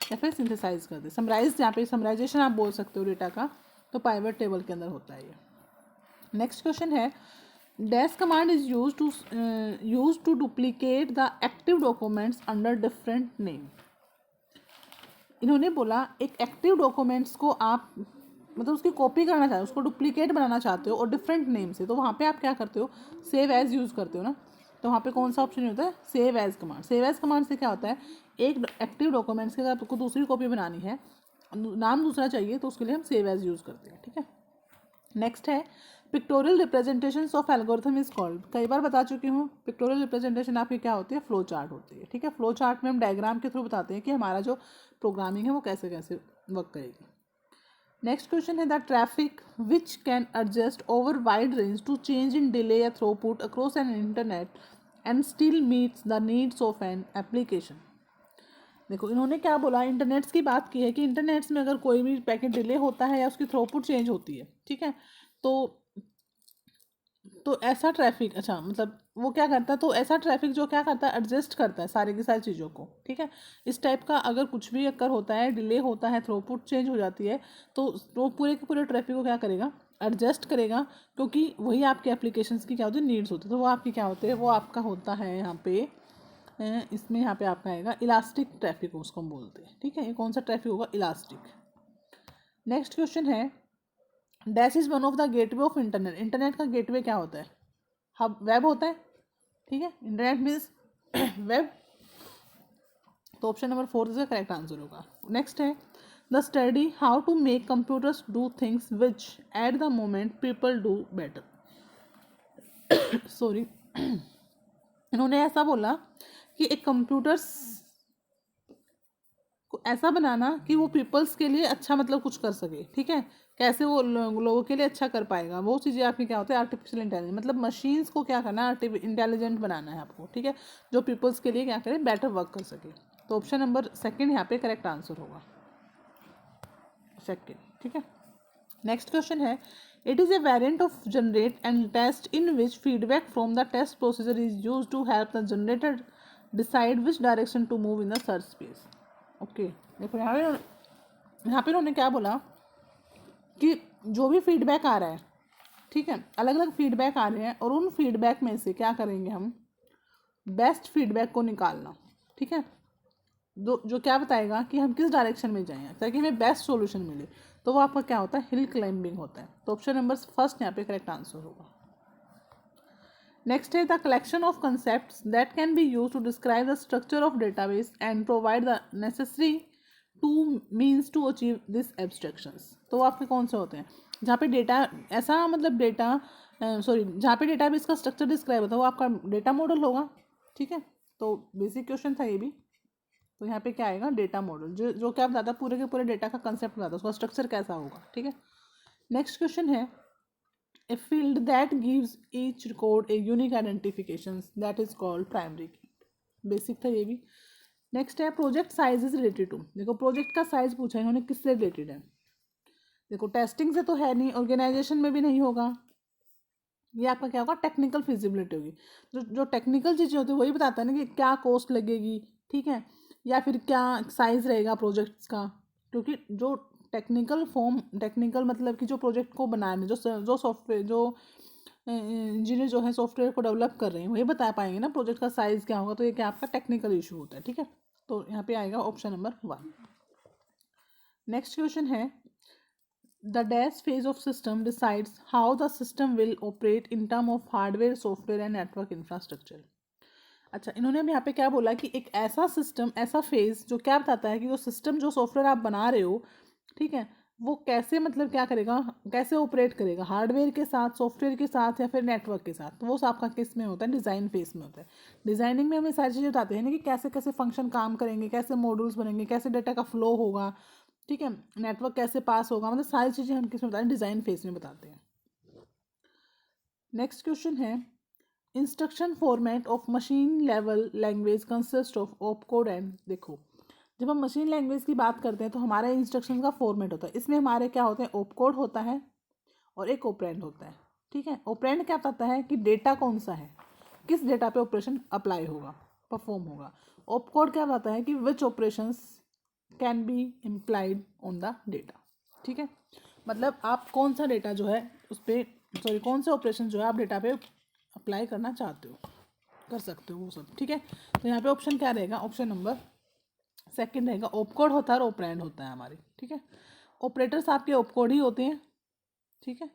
या फिर सिंथेसाइज करते हैं, समराइज, यहाँ पे समराइजेशन आप बोल सकते हो डेटा का, तो पाइवट टेबल के अंदर होता है ये। नेक्स्ट क्वेश्चन है dash command is use to duplicate the active documents under different name. इन्होंने बोला एक एक्टिव डॉक्यूमेंट्स को आप मतलब उसकी कॉपी करना चाहते हो, उसको डुप्लीकेट बनाना चाहते हो और डिफरेंट नेम से, तो वहाँ पे आप क्या करते हो, सेव एज यूज़ करते हो ना। तो वहाँ पे कौन सा ऑप्शन होता है, save as command. Save as command से क्या होता है, एक एक्टिव डॉक्यूमेंट्स के अगर आपको दूसरी कॉपी बनानी है, नाम दूसरा चाहिए, तो उसके लिए हम सेव एज यूज़ करते हैं, ठीक है। नेक्स्ट है pictorial representation of algorithm is called. कई बार बता चुकी हूँ, पिक्टोरियल रिप्रेजेंटेशन आपकी क्या होती है, फ्लो चार्ट होती है, ठीक है। फ्लो चार्ट में हम डायग्राम के थ्रू बताते हैं कि हमारा जो प्रोग्रामिंग है वो कैसे कैसे वर्क करेगी। नेक्स्ट क्वेश्चन है the traffic which can adjust over wide range to change in delay या throughput across an internet and still meets the needs of an application. देखो इन्होंने क्या बोला, इंटरनेट्स की बात की है कि इंटरनेट्स में अगर कोई भी पैकेट डिले होता है या उसकी थ्रूपुट चेंज होती है, ठीक है, तो ऐसा ट्रैफिक, अच्छा मतलब वो क्या करता है, तो ऐसा ट्रैफिक जो क्या करता है, एडजस्ट करता है सारी की सारी चीज़ों को, ठीक है। इस टाइप का अगर कुछ भी अक्कर होता है, डिले होता है, थ्रूपुट चेंज हो जाती है, तो वो पूरे के पूरे ट्रैफिक को क्या करेगा, एडजस्ट करेगा, क्योंकि वही आपके एप्लीकेशंस की क्या होती है, नीड्स होती है। तो वो आपकी क्या होते हैं, वो आपका होता है यहाँ पे इसमें यहाँ पे आपका आएगा इलास्टिक ट्रैफिक, उसको हम बोलते हैं, ठीक है। ये कौन सा ट्रैफिक होगा, इलास्टिक। नेक्स्ट क्वेश्चन है dash is one of the gateway of internet. Internet का गेटवे क्या होता है, हब, वेब होता है, ठीक है। इंटरनेट मीन्स वेब, तो ऑप्शन नंबर 4 इसका करेक्ट आंसर होगा। नेक्स्ट है the study how to make computers do things which at the moment people do better. Sorry, इन्होंने ऐसा बोला कि एक कंप्यूटर्स को ऐसा बनाना कि वो पीपल्स के लिए अच्छा मतलब कुछ कर सके, ठीक है। कैसे वो लोगों के लिए अच्छा कर पाएगा, वो चीज़ें आपकी क्या होती है, आर्टिफिशियल इंटेलिजेंस, मतलब मशीन्स को क्या करना है, इंटेलिजेंट बनाना है आपको, ठीक है, जो पीपल्स के लिए क्या करे, बेटर वर्क कर सके। तो ऑप्शन नंबर 2 यहाँ पे करेक्ट आंसर होगा, 2, ठीक है। नेक्स्ट क्वेश्चन है it is a variant of generate and test in which feedback from the test procedure is use to help the generator decide which direction to move in the search space. Okay, देखो यहाँ पे उन्होंने क्या बोला कि जो भी फीडबैक आ रहा है, ठीक है, अलग अलग फीडबैक आ रहे हैं, और उन फीडबैक में से क्या करेंगे हम, बेस्ट फीडबैक को निकालना, ठीक है। जो क्या बताएगा कि हम किस डायरेक्शन में जाएं ताकि हमें बेस्ट सॉल्यूशन मिले, तो वो आपका क्या होता है, हिल क्लाइंबिंग होता है। तो ऑप्शन नंबर 1 यहाँ पे करेक्ट आंसर होगा। नेक्स्ट है the collection of concepts that can be use to describe the structure of database and provide the necessary to means to achieve this abstractions. तो वो आपके कौन से होते हैं, जहाँ पे डेटा ऐसा मतलब डेटा सॉरी जहाँ पे डेटाबेस का स्ट्रक्चर डिस्क्राइब होता है वो आपका डेटा मॉडल होगा, ठीक है। तो बेसिक क्वेश्चन था ये भी। तो यहाँ पे क्या आएगा, डेटा मॉडल, जो क्या बताता है, पूरे के पूरे डेटा का कंसेप्ट बताता है, उसका स्ट्रक्चर कैसा होगा, ठीक है। नेक्स्ट क्वेश्चन है a field that gives each record a unique identification that is called primary key. Basic था ये भी। नेक्स्ट है project size is related to. देखो प्रोजेक्ट का साइज पूछा है इन्होंने, किससे रिलेटेड है, देखो टेस्टिंग से तो है नहीं, ऑर्गेनाइजेशन में भी नहीं होगा, ये आपका क्या होगा, टेक्निकल फिजिबिलिटी होगी। जो टेक्निकल चीज़ें होती है वही बताता है ना कि क्या कॉस्ट लगेगी, ठीक है, या फिर क्या साइज रहेगा प्रोजेक्ट्स का, क्योंकि जो टेक्निकल मतलब कि जो प्रोजेक्ट को बनाने, जो सॉफ्टवेयर, जो इंजीनियर जो है सॉफ्टवेयर को डेवलप कर रहे हैं वही बता पाएंगे ना प्रोजेक्ट का साइज़ क्या होगा। तो ये क्या आपका टेक्निकल इशू होता है, ठीक है। तो यहाँ पे आएगा ऑप्शन नंबर 1। नेक्स्ट क्वेश्चन है the dash phase of system decides how the system will operate in term of hardware, software and network infrastructure। अच्छा, इन्होंने अब यहाँ पे क्या बोला कि एक ऐसा सिस्टम, ऐसा फेज जो क्या बताता है कि जो सिस्टम, जो सॉफ्टवेयर आप बना रहे हो, ठीक है, वो कैसे मतलब क्या करेगा, कैसे ऑपरेट करेगा, हार्डवेयर के साथ, सॉफ्टवेयर के साथ या फिर नेटवर्क के साथ। तो वो आपका किस में होता है, डिज़ाइन फेज में होता है। डिज़ाइनिंग में हमें सारी चीज़ें बताते हैं ना कि कैसे कैसे फंक्शन काम करेंगे, कैसे मॉड्यूल्स बनेंगे, कैसे डाटा का फ्लो होगा, ठीक है, नेटवर्क कैसे पास होगा, मतलब सारी चीज़ें हम किस में बताते हैं, डिज़ाइन फेज में बताते हैं। नेक्स्ट क्वेश्चन है instruction format of machine level language consist of opcode and. देखो जब हम मशीन लैंग्वेज की बात करते हैं तो हमारा इंस्ट्रक्शन का फॉर्मेट होता है, इसमें हमारे क्या होते हैं, ऑपकोड होता है और एक ऑपरेंड होता है, ठीक है। ऑपरेंड क्या बताता है कि डेटा कौन सा है, किस डेटा पे ऑपरेशन अप्लाई होगा, परफॉर्म होगा। ऑपकोड क्या बताता है कि which operations can be implied on the data, ठीक है, मतलब आप कौन सा डेटा जो है उस पर, सॉरी कौन से ऑपरेशन जो है आप डेटा पे अप्लाई करना चाहते हो, कर सकते हो वो सब, ठीक है। तो यहाँ पे ऑप्शन क्या रहेगा, ऑप्शन नंबर सेकंड रहेगा ओपकोड होता है और ऑपरेंड होता है हमारी, ठीक है। ऑपरेटर्स आपके ओपकोड ही होते हैं, ठीक है।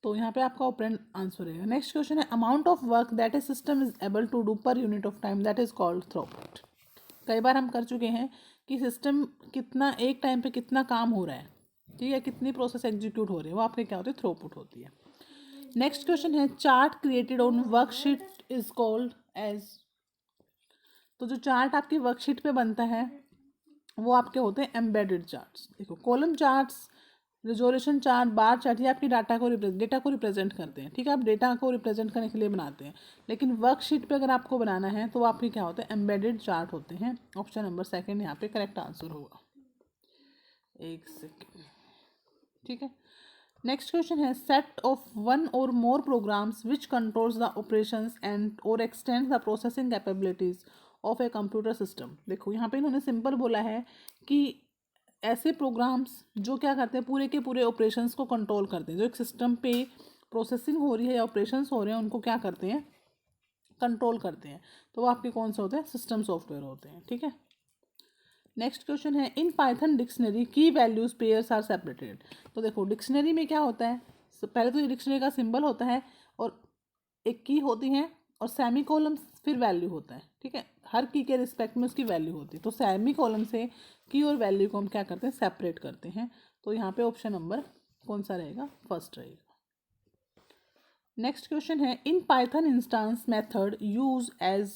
तो यहाँ पे आपका ऑपरेंड आंसर रहेगा। नेक्स्ट क्वेश्चन है amount of work that a system is able to do per unit of time that is called throughput. कई बार हम कर चुके हैं कि सिस्टम कितना एक टाइम पे कितना काम हो रहा है, ठीक है, कितनी प्रोसेस एग्जीक्यूट हो रही है, वो आपके क्या होती है, थ्रूपुट होती है। नेक्स्ट क्वेश्चन है chart created on worksheet is called as. तो जो चार्ट आपकी वर्कशीट पे बनता है वो आपके होते हैं एम्बेडेड चार्ट्स। देखो column charts, resolution chart, bar chart, ये आपकी डेटा को रिप्रेजेंट करते हैं, ठीक है। आप डेटा को रिप्रेजेंट करने के लिए बनाते हैं, लेकिन वर्कशीट पे अगर आपको बनाना है तो आपके क्या होते हैं, एम्बेडेड चार्ट होते हैं। ऑप्शन नंबर सेकंड यहाँ पे करेक्ट आंसर होगा। एक सेकेंड, ठीक है। नेक्स्ट क्वेश्चन है सेट ऑफ वन और more programs which controls the operations and or extend the processing capabilities of a computer system. देखो यहाँ पे इन्होंने सिंपल बोला है कि ऐसे प्रोग्राम्स जो क्या करते हैं, पूरे के पूरे ऑपरेशंस को कंट्रोल करते हैं, जो एक सिस्टम पे प्रोसेसिंग हो रही है या ऑपरेशंस हो रहे हैं उनको क्या करते हैं, कंट्रोल करते हैं। तो वो आपके कौन से होते हैं, सिस्टम सॉफ्टवेयर होते हैं, ठीक है। नेक्स्ट क्वेश्चन है इन पाइथन डिक्शनरी की वैल्यूज पेयर्स आर सेपरेटेड। तो देखो डिक्शनरी में क्या होता है, पहले तो ये डिक्शनरी का सिंबल होता है और एक की होती है और सेमी कॉलम फिर वैल्यू होता है, ठीक है। हर की के रिस्पेक्ट में उसकी वैल्यू होती है, तो सेमी कॉलम से की और वैल्यू को हम क्या करते हैं, सेपरेट करते हैं। तो यहाँ पे ऑप्शन नंबर कौन सा रहेगा, फर्स्ट रहेगा। नेक्स्ट क्वेश्चन है in Python instance method use as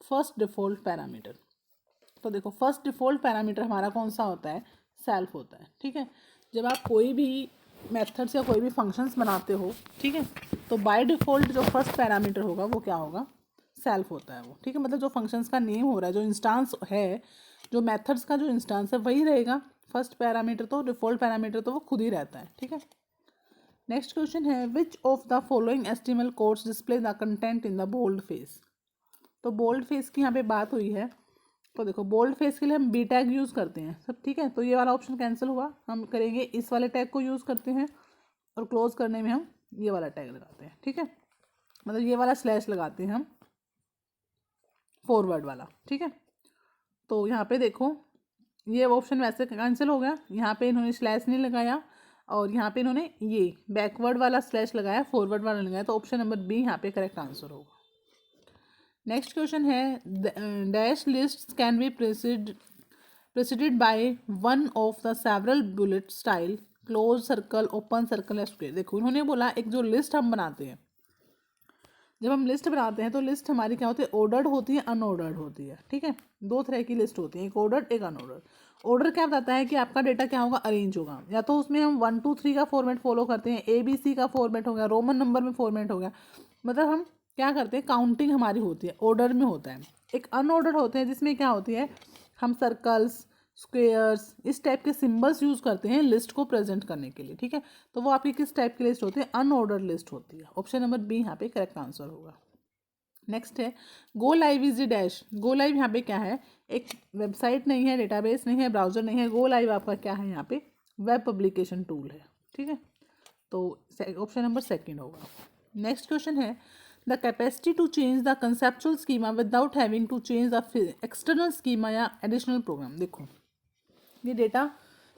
first default parameter. तो देखो फर्स्ट डिफॉल्ट पैरामीटर हमारा कौन सा होता है, सेल्फ होता है, ठीक है। जब आप कोई भी मेथड्स या कोई भी फंक्शंस बनाते हो, ठीक है, तो बाय डिफ़ॉल्ट जो फर्स्ट पैरामीटर होगा वो क्या होगा, सेल्फ होता है वो, ठीक है। मतलब जो फंक्शंस का नेम हो रहा है, जो इंस्टांस है, जो मेथड्स का जो इंस्टांस है वही रहेगा फर्स्ट पैरामीटर, तो डिफ़ॉल्ट पैरामीटर तो वो खुद ही रहता है, ठीक है। नेक्स्ट क्वेश्चन है which of the following HTML codes display the content in the bold face. तो बोल्ड फेस की यहाँ पे बात हुई है, तो देखो बोल्ड फेस के लिए हम बी टैग यूज़ करते हैं सब, ठीक है। तो ये वाला ऑप्शन कैंसिल हुआ, हम करेंगे इस वाले टैग को यूज़ करते हैं और क्लोज करने में हम ये वाला टैग लगाते हैं, ठीक है। मतलब ये वाला स्लैश लगाते हैं हम, फॉरवर्ड वाला, ठीक है। तो यहाँ पे देखो ये ऑप्शन वैसे कैंसिल हो गया, यहाँ पे इन्होंने स्लैश नहीं लगाया और यहाँ पे इन्होंने ये बैकवर्ड वाला स्लैश लगाया, फॉरवर्ड वाला लगाया, तो ऑप्शन नंबर बी यहाँ पे करेक्ट आंसर होगा। नेक्स्ट क्वेश्चन है dash list can be preceded by one of the several bullet style, close circle, open circle या स्क्वायर। देखो उन्होंने बोला एक जो लिस्ट हम बनाते हैं, जब हम लिस्ट बनाते हैं तो लिस्ट हमारी क्या होती है, ऑर्डर्ड होती है, अनऑर्डर्ड होती है, ठीक है। दो तरह की लिस्ट होती है, एक ऑर्डर्ड एक अनऑर्डर्ड। ऑर्डर क्या बताता है कि आपका डेटा क्या होगा, अरेंज होगा, या तो उसमें हम 1 2 3 का फॉर्मेट फॉलो करते हैं, ABC का फॉर्मेट हो गया, रोमन नंबर में फॉर्मेट हो गया, मतलब हम क्या करते हैं, काउंटिंग हमारी होती है, ऑर्डर में होता है। एक अनऑर्डर होते हैं जिसमें क्या होती है, हम सर्कल्स, स्क्वेयर्स, इस टाइप के सिंबल्स यूज़ करते हैं लिस्ट को प्रेजेंट करने के लिए, ठीक है। तो वो आपकी किस टाइप की लिस्ट होती है, अनऑर्डर लिस्ट होती है। ऑप्शन नंबर बी यहाँ पे करेक्ट आंसर होगा। नेक्स्ट है go live is dash. Go live यहाँ पे क्या है, एक वेबसाइट नहीं है, डेटाबेस नहीं है, ब्राउजर नहीं है, गो लाइव आपका क्या है, यहाँ पे वेब पब्लिकेशन टूल है, ठीक है। तो ऑप्शन नंबर सेकंड होगा। नेक्स्ट क्वेश्चन है the capacity to change the conceptual schema without having to change the external schema या एडिशनल प्रोग्राम। देखो ये डेटा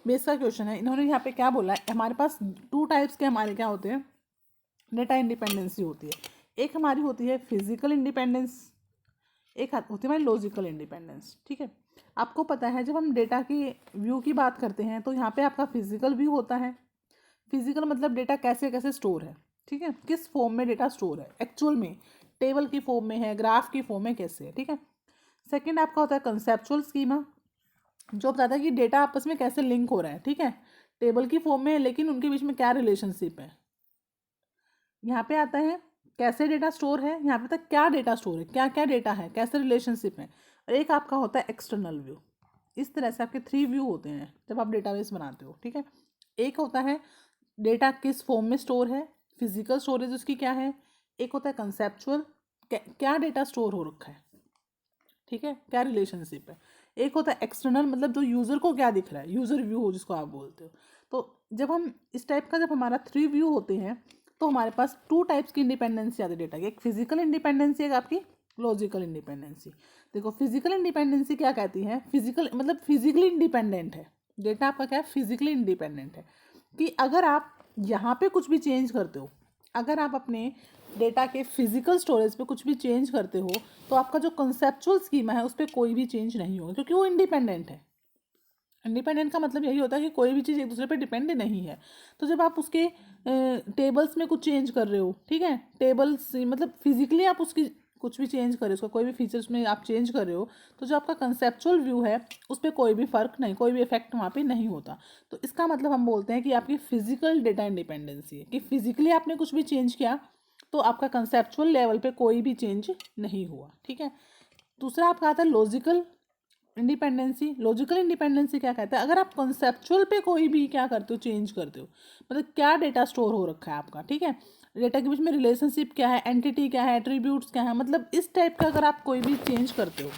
बेस का क्वेश्चन है, इन्होंने यहाँ पे क्या बोला है, हमारे पास 2 टाइप्स के हमारे क्या होते हैं, डेटा इंडिपेंडेंसी होती है। एक हमारी होती है फिजिकल इंडिपेंडेंस, एक होती है हमारी लॉजिकल इंडिपेंडेंस, ठीक है। आपको पता है जब हम डेटा की व्यू की बात करते हैं तो यहाँ पे आपका फिजिकल व्यू होता है। फिजिकल मतलब डेटा कैसे कैसे स्टोर है, ठीक है, किस फॉर्म में डेटा स्टोर है, एक्चुअल में टेबल की फॉर्म में है, ग्राफ की फॉर्म में कैसे है, ठीक है। सेकेंड आपका होता है कंसेप्चुअल स्कीमा, जो बताता है कि डेटा आपस में कैसे लिंक हो रहा है, ठीक है, टेबल की फॉर्म में है लेकिन उनके बीच में क्या रिलेशनशिप है। यहाँ पे आता है कैसे डेटा स्टोर है, यहाँ पे तक क्या डेटा स्टोर है, क्या क्या डेटा है, कैसे रिलेशनशिप है। और एक आपका होता है एक्सटर्नल व्यू। इस तरह से आपके 3 व्यू होते हैं जब आप डेटाबेस बनाते हो, ठीक है। एक होता है डेटा किस फॉर्म में स्टोर है, फिजिकल स्टोरेज उसकी क्या है। एक होता है कंसेप्चुअल, क्या डेटा स्टोर हो रखा है, ठीक है, क्या रिलेशनशिप है। एक होता है एक्सटर्नल, मतलब जो यूज़र को क्या दिख रहा है, यूज़र व्यू हो जिसको आप बोलते हो। तो जब हम इस टाइप का, जब हमारा 3 व्यू होते हैं तो हमारे पास 2 टाइप्स की इंडिपेंडेंसी आती है डेटा की, एक फिजिकल इंडिपेंडेंसी है आपकी लॉजिकल इंडिपेंडेंसी। देखो फिजिकल इंडिपेंडेंसी क्या कहती है, फिजिकल मतलब फिजिकली इंडिपेंडेंट है डेटा आपका, क्या है फिजिकली इंडिपेंडेंट है कि अगर आप यहाँ पे कुछ भी चेंज करते हो, अगर आप अपने डेटा के फिजिकल स्टोरेज पे कुछ भी चेंज करते हो तो आपका जो कंसेप्चुअल स्कीमा है उस पर कोई भी चेंज नहीं होगा, क्योंकि वो इंडिपेंडेंट है। इंडिपेंडेंट का मतलब यही होता है कि कोई भी चीज़ एक दूसरे पे डिपेंड नहीं है। तो जब आप उसके टेबल्स में कुछ चेंज कर रहे हो, ठीक है, टेबल्स मतलब फिजिकली आप उसकी कुछ भी चेंज कर रहे हो, उसका कोई भी फीचर्स में आप चेंज कर रहे हो, तो जो आपका कंसेप्चुअल व्यू है उस पर कोई भी फ़र्क नहीं, कोई भी इफेक्ट वहाँ पे नहीं होता। तो इसका मतलब हम बोलते हैं कि आपकी फिजिकल डेटा इंडिपेंडेंसी है, कि फिजिकली आपने कुछ भी चेंज किया तो आपका कंसेप्चुअल लेवल पे कोई भी चेंज नहीं हुआ, ठीक है। दूसरा आपका आता है लॉजिकल इंडिपेंडेंसी। लॉजिकल इंडिपेंडेंसी क्या कहता है, अगर आप कॉन्सेप्चुअल पे कोई भी क्या करते हो, चेंज करते हो, मतलब क्या डेटा स्टोर हो रखा है आपका, ठीक है, डेटा के बीच में रिलेशनशिप क्या है, एंटिटी क्या है, एट्रीब्यूट्स क्या है, मतलब इस टाइप का अगर आप कोई भी चेंज करते हो,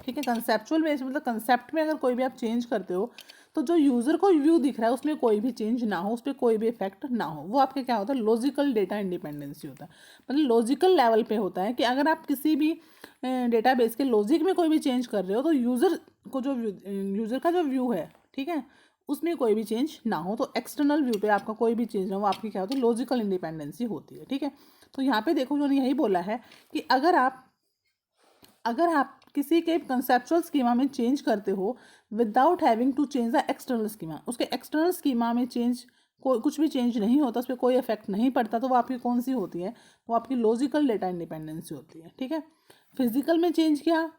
ठीक है, कंसेप्चुअल बेस मतलब कंसेप्ट में अगर कोई भी आप चेंज करते हो तो जो यूज़र को व्यू दिख रहा है उसमें कोई भी चेंज ना हो, उस पर कोई भी इफेक्ट ना हो, वो आपके क्या होता है, लॉजिकल डेटा इंडिपेंडेंसी होता है। मतलब लॉजिकल लेवल पे होता है कि अगर आप किसी भी डेटाबेस के लॉजिक में कोई भी चेंज कर रहे हो तो यूज़र को जो यूज़र का जो व्यू है, ठीक है, उसमें कोई भी चेंज ना हो, तो एक्सटर्नल व्यू पे आपका कोई भी चेंज ना हो, वो आपकी क्या होती है, लॉजिकल इंडिपेंडेंसी होती है, ठीक है। तो यहाँ पे देखो उन्होंने यही बोला है कि अगर आप किसी के कंसेप्चुअल स्कीमा में चेंज करते हो without having to change the external schema, उसके एक्सटर्नल स्कीमा में चेंज कोई कुछ भी चेंज नहीं होता, उस पर कोई इफेक्ट नहीं पड़ता, तो वो आपकी कौन सी होती है, वो आपकी लॉजिकल डेटा इंडिपेंडेंसी होती है, ठीक है। फिजिकल में चेंज किया,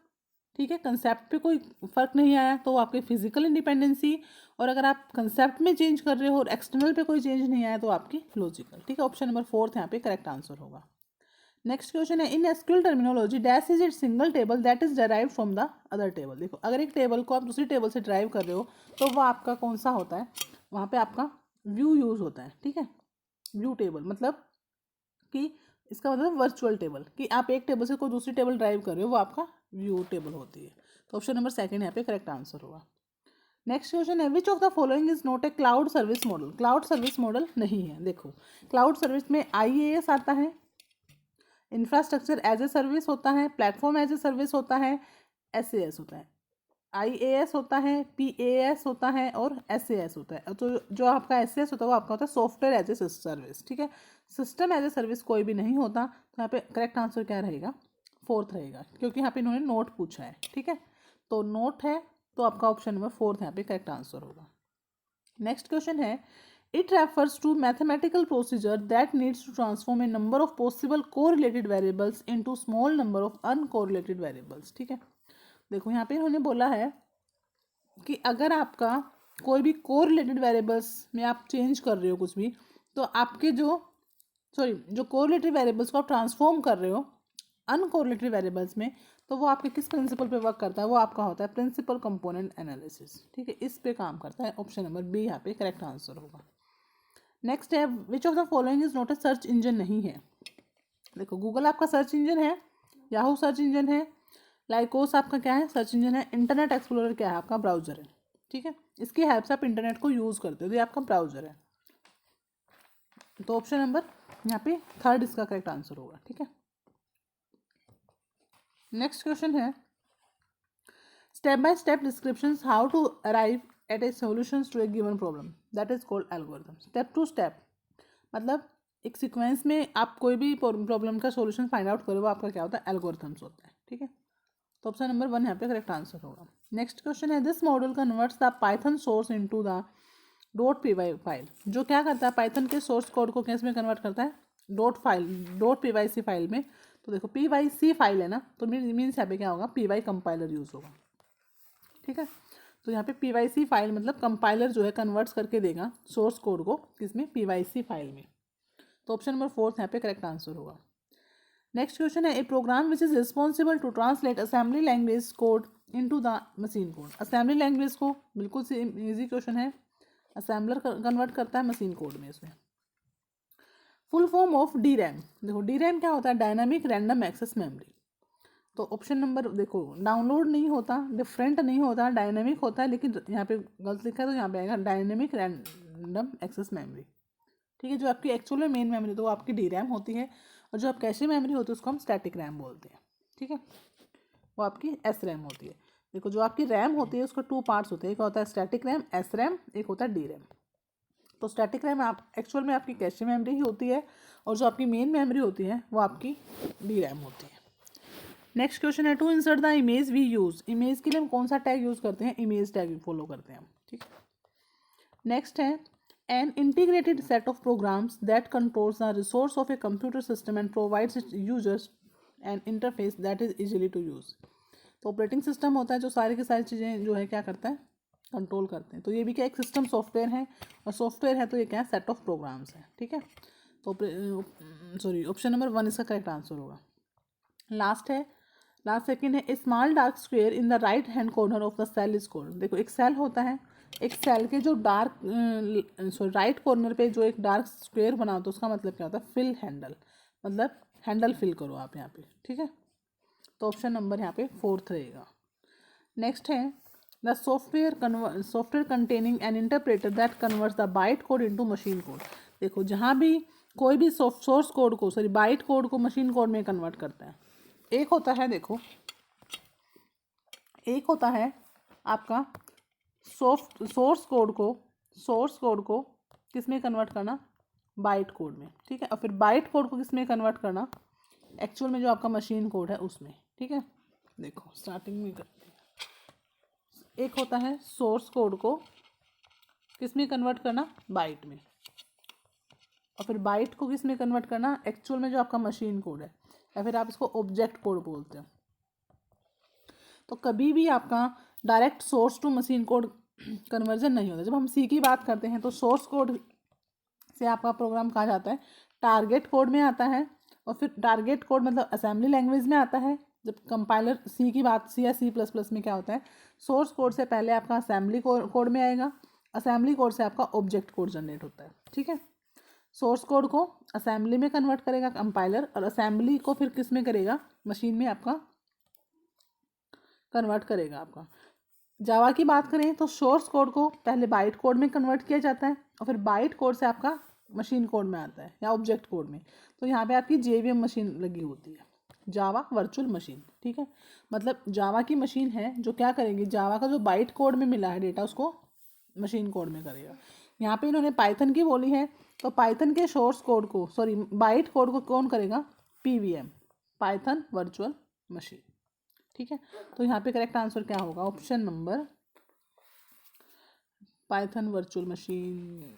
ठीक है, कंसेप्ट पे कोई फर्क नहीं आया तो वो आपकी फिजिकल इंडिपेंडेंसी, और अगर आप कंसेप्ट में चेंज कर रहे हो और एक्सटर्नल पे कोई चेंज नहीं आया तो आपकी लॉजिकल, ठीक है। ऑप्शन नंबर 4 यहाँ पे करेक्ट आंसर होगा। नेक्स्ट क्वेश्चन है, in SQL terminology dash is it single table that is derive from the other table. देखो अगर एक टेबल को आप दूसरी टेबल से ड्राइव कर रहे हो तो वो आपका कौन सा होता है, वहाँ पे आपका व्यू यूज होता है, ठीक है। व्यू टेबल मतलब कि इसका मतलब वर्चुअल टेबल, कि आप एक टेबल से कोई दूसरी टेबल ड्राइव कर रहे हो, वो आपका व्यू टेबल होती है। तो ऑप्शन नंबर 2 यहाँ पे करेक्ट आंसर होगा। नेक्स्ट क्वेश्चन है, which of the following is not a cloud service model. Cloud service model नहीं है। देखो क्लाउड सर्विस में IaaS आता है, इंफ्रास्ट्रक्चर एज ए सर्विस होता है, प्लेटफॉर्म एज ए सर्विस होता है, SAS होता है, IaaS होता है, PaaS होता है और SAS होता है। तो जो आपका SAS होता है वो आपका होता है सॉफ्टवेयर एज ए सर्विस, ठीक है। सिस्टम एज ए सर्विस कोई भी नहीं होता। तो यहाँ पे करेक्ट आंसर क्या रहेगा, 4th रहेगा, क्योंकि यहाँ पे इन्होंने नोट पूछा है, ठीक है। तो नोट है तो आपका ऑप्शन नंबर 4 यहाँ पे करेक्ट आंसर होगा। नेक्स्ट क्वेश्चन है, it refers to mathematical procedure that needs to transform a number of possible correlated variables into small number of uncorrelated variables, ठीक है। देखो यहाँ पे इन्होंने बोला है कि अगर आपका कोई भी कोरिलेटेड वेरिएबल्स में आप चेंज कर रहे हो कुछ भी, तो आपके जो कोरिलेटेड वेरिएबल्स को आप ट्रांसफॉर्म कर रहे हो अनकोरिलेटेड वेरिएबल्स में, तो वो आपके किस प्रिंसिपल पे वर्क करता है, वो आपका होता है प्रिंसिपल कंपोनेंट एनालिसिस, ठीक है, इस पे काम करता है। ऑप्शन नंबर बी यहाँ पे करेक्ट आंसर होगा। नेक्स्ट है, which of the following is not a search engine नहीं है। देखो गूगल आपका सर्च इंजन है, याहू सर्च इंजन है, लाइकोस आपका क्या है, सर्च इंजन है, इंटरनेट एक्सप्लोरर क्या है, आपका ब्राउजर है, ठीक है। इसकी हेल्प से आप इंटरनेट को यूज़ करते हो, तो ये आपका ब्राउजर है। तो ऑप्शन नंबर यहाँ पे 3rd इसका करेक्ट आंसर होगा, ठीक है। नेक्स्ट क्वेश्चन है, step by step description how to arrive at a solution to a given problem that is called algorithm. Step to step मतलब एक सीक्वेंस में आप कोई भी प्रॉब्लम का सॉल्यूशन फाइंड आउट करो, वो आपका क्या होता है, एल्गोरिथम्स होता है, ठीक है। तो ऑप्शन नंबर 1 यहाँ पे करेक्ट आंसर होगा। नेक्स्ट क्वेश्चन है, this model converts the Python source into the .py file. जो क्या करता है, पाइथन के सोर्स कोड को किस में कन्वर्ट करता है, .pyc फाइल में। तो देखो pyc फाइल है ना, तो मीन्स यहाँ पे क्या होगा, py कंपाइलर यूज़ होगा, ठीक है। तो यहाँ पे pyc फाइल मतलब कंपाइलर जो है कन्वर्ट्स करके देगा सोर्स कोड को किसमें, pyc फाइल में। तो ऑप्शन नंबर 4 यहाँ पे करेक्ट आंसर होगा। नेक्स्ट क्वेश्चन है, a program which is responsible to translate assembly language code into the machine code. Assembly language को बिल्कुल से इजी क्वेश्चन है, असेंबलर कन्वर्ट करता है मशीन कोड में। इसमें फुल फॉर्म ऑफ DRAM। देखो DRAM क्या होता है, डायनामिक रैंडम एक्सेस मेमोरी। तो ऑप्शन नंबर देखो, डाउनलोड नहीं होता, डिफरेंट नहीं होता, डायनेमिक होता है, लेकिन यहाँ पे गलत लिखा है तो यहाँ पे आएगा डायनेमिक रैंडम एक्सेस मेमोरी, ठीक है। जो आपकी एक्चुअल में मेन मेमोरी तो वो आपकी DRAM होती है, और जो आप कैशे मेमोरी होती है उसको हम स्टैटिक रैम बोलते हैं, ठीक है, वो आपकी एस रैम होती है। देखो जो आपकी रैम होती है उसका 2 पार्ट्स होते हैं, एक होता है स्टैटिक रैम एस रैम, एक होता है डी रैम। तो स्टैटिक रैम आप एक्चुअल में आपकी कैशे मेमोरी ही होती है, और जो आपकी मेन मेमोरी होती है वो आपकी डी रैम होती है। नेक्स्ट क्वेश्चन है, to insert the image we use, image के लिए हम कौन सा टैग यूज़ करते हैं, इमेज टैग फॉलो करते हैं हम, ठीक है। नेक्स्ट है, an integrated set of programs that controls the resource of a computer system and provides its users an interface that is easily to use. तो ऑपरेटिंग सिस्टम होता है जो सारी की सारी चीज़ें जो है क्या करता है, कंट्रोल करते हैं। तो ये भी क्या एक सिस्टम सॉफ्टवेयर है, और सॉफ्टवेयर है तो ये क्या है, सेट ऑफ प्रोग्राम्स है, ठीक है। तो सॉरी ऑप्शन नंबर 1 इसका करेक्ट आंसर होगा। लास्ट सेकंड है, a small dark square in the right hand corner of the cell is called. देखो एक सेल होता है, एक सेल के जो डार्क राइट कॉर्नर पे जो एक डार्क स्क्वेयर बना होता है उसका मतलब क्या होता है, फिल हैंडल, मतलब हैंडल फिल करो आप यहाँ पे, ठीक है। तो ऑप्शन नंबर यहाँ पे 4 रहेगा। नेक्स्ट है, the software containing N interpreter that converts the byte code into machine code. देखो जहाँ भी कोई भी सोर्स कोड को बाइट कोड को मशीन कोड में कन्वर्ट करता है। एक होता है, देखो एक होता है आपका सोर्स कोड को किस में कन्वर्ट करना, बाइट कोड में, ठीक है। और फिर बाइट कोड को किस में कन्वर्ट करना, एक्चुअल में जो आपका मशीन कोड है उसमें, ठीक है। देखो स्टार्टिंग में करते हैं, एक होता है सोर्स कोड को किस में कन्वर्ट करना, बाइट में, और फिर बाइट को किस में कन्वर्ट करना, एक्चुअल में जो आपका मशीन कोड है, या फिर आप इसको ऑब्जेक्ट कोड बोलते हो। तो कभी भी आपका direct source to machine code conversion नहीं होता। जब हम सी की बात करते हैं तो सोर्स कोड से आपका प्रोग्राम कहा जाता है टारगेट कोड में आता है, और फिर टारगेट कोड मतलब असेंबली लैंग्वेज में आता है। जब कंपाइलर सी की बात, सी या C++ में क्या होता है, सोर्स कोड से पहले आपका असेंबली कोड में आएगा, असेंबली कोड से आपका ऑब्जेक्ट कोड जनरेट होता है, ठीक है। सोर्स कोड को असेंबली में कन्वर्ट करेगा कंपाइलर, और असेंबली को फिर किस में करेगा, मशीन में आपका कन्वर्ट करेगा आपका। जावा की बात करें तो सोर्स कोड को पहले बाइट कोड में कन्वर्ट किया जाता है, और फिर बाइट कोड से आपका मशीन कोड में आता है या ऑब्जेक्ट कोड में। तो यहाँ पे आपकी JVM मशीन लगी होती है, जावा वर्चुअल मशीन, ठीक है। मतलब जावा की मशीन है जो क्या करेगी, जावा का जो बाइट कोड में मिला है डेटा उसको मशीन कोड में करेगा। यहाँ पे इन्होंने पाइथन की बोली है, तो पाइथन के सोर्स कोड को बाइट कोड को कौन करेगा, PVM, पाइथन वर्चुअल मशीन, ठीक है। तो यहाँ पे करेक्ट आंसर क्या होगा, option number Python virtual machine,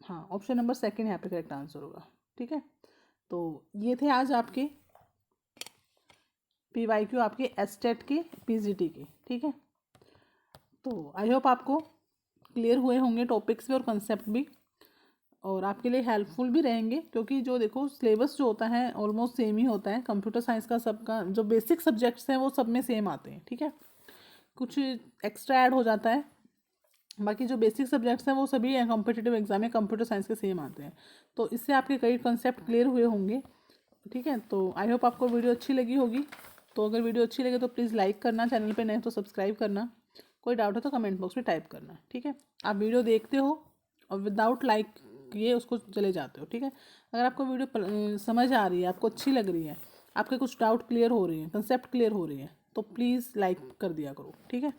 हाँ ऑप्शन नंबर 2 यहाँ पे करेक्ट आंसर होगा, ठीक है। तो ये थे आज आपके PYQ, आपके एस्टेट के PGT के, ठीक है। तो आई होप आपको क्लियर हुए होंगे टॉपिक्स भी और कंसेप्ट भी, और आपके लिए हेल्पफुल भी रहेंगे, क्योंकि जो देखो सिलेबस जो होता है ऑलमोस्ट सेम ही होता है। कंप्यूटर साइंस का सबका जो बेसिक सब्जेक्ट्स हैं वो सब में सेम आते हैं, ठीक है। कुछ एक्स्ट्रा ऐड हो जाता है, बाकी जो बेसिक सब्जेक्ट्स हैं वो सभी कॉम्पिटिटिव एग्जाम में कंप्यूटर साइंस के सेम आते हैं। तो इससे आपके कई कंसेप्ट क्लियर हुए होंगे, ठीक है। तो आई होप आपको वीडियो अच्छी लगी होगी। तो अगर वीडियो अच्छी लगे तो प्लीज़ लाइक करना, चैनल पे नए तो सब्सक्राइब करना, कोई डाउट है तो कमेंट बॉक्स में टाइप करना, ठीक है। आप वीडियो देखते हो और विदाउट लाइक किए उसको चले जाते हो, ठीक है। अगर आपको वीडियो समझ आ रही है, आपको अच्छी लग रही है, आपके कुछ डाउट क्लियर हो रही हैं, कंसेप्ट क्लियर हो रही है, तो प्लीज़ लाइक कर दिया करो, ठीक है।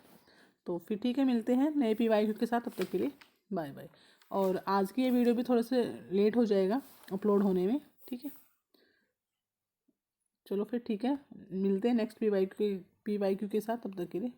तो फिर ठीक है, मिलते हैं नए PYQ के साथ, तब तक के लिए बाय बाय। और आज की ये वीडियो भी थोड़े से लेट हो जाएगा अपलोड होने में, ठीक है। चलो फिर ठीक है, मिलते हैं नेक्स्ट PYQ के साथ, तब तक के लिए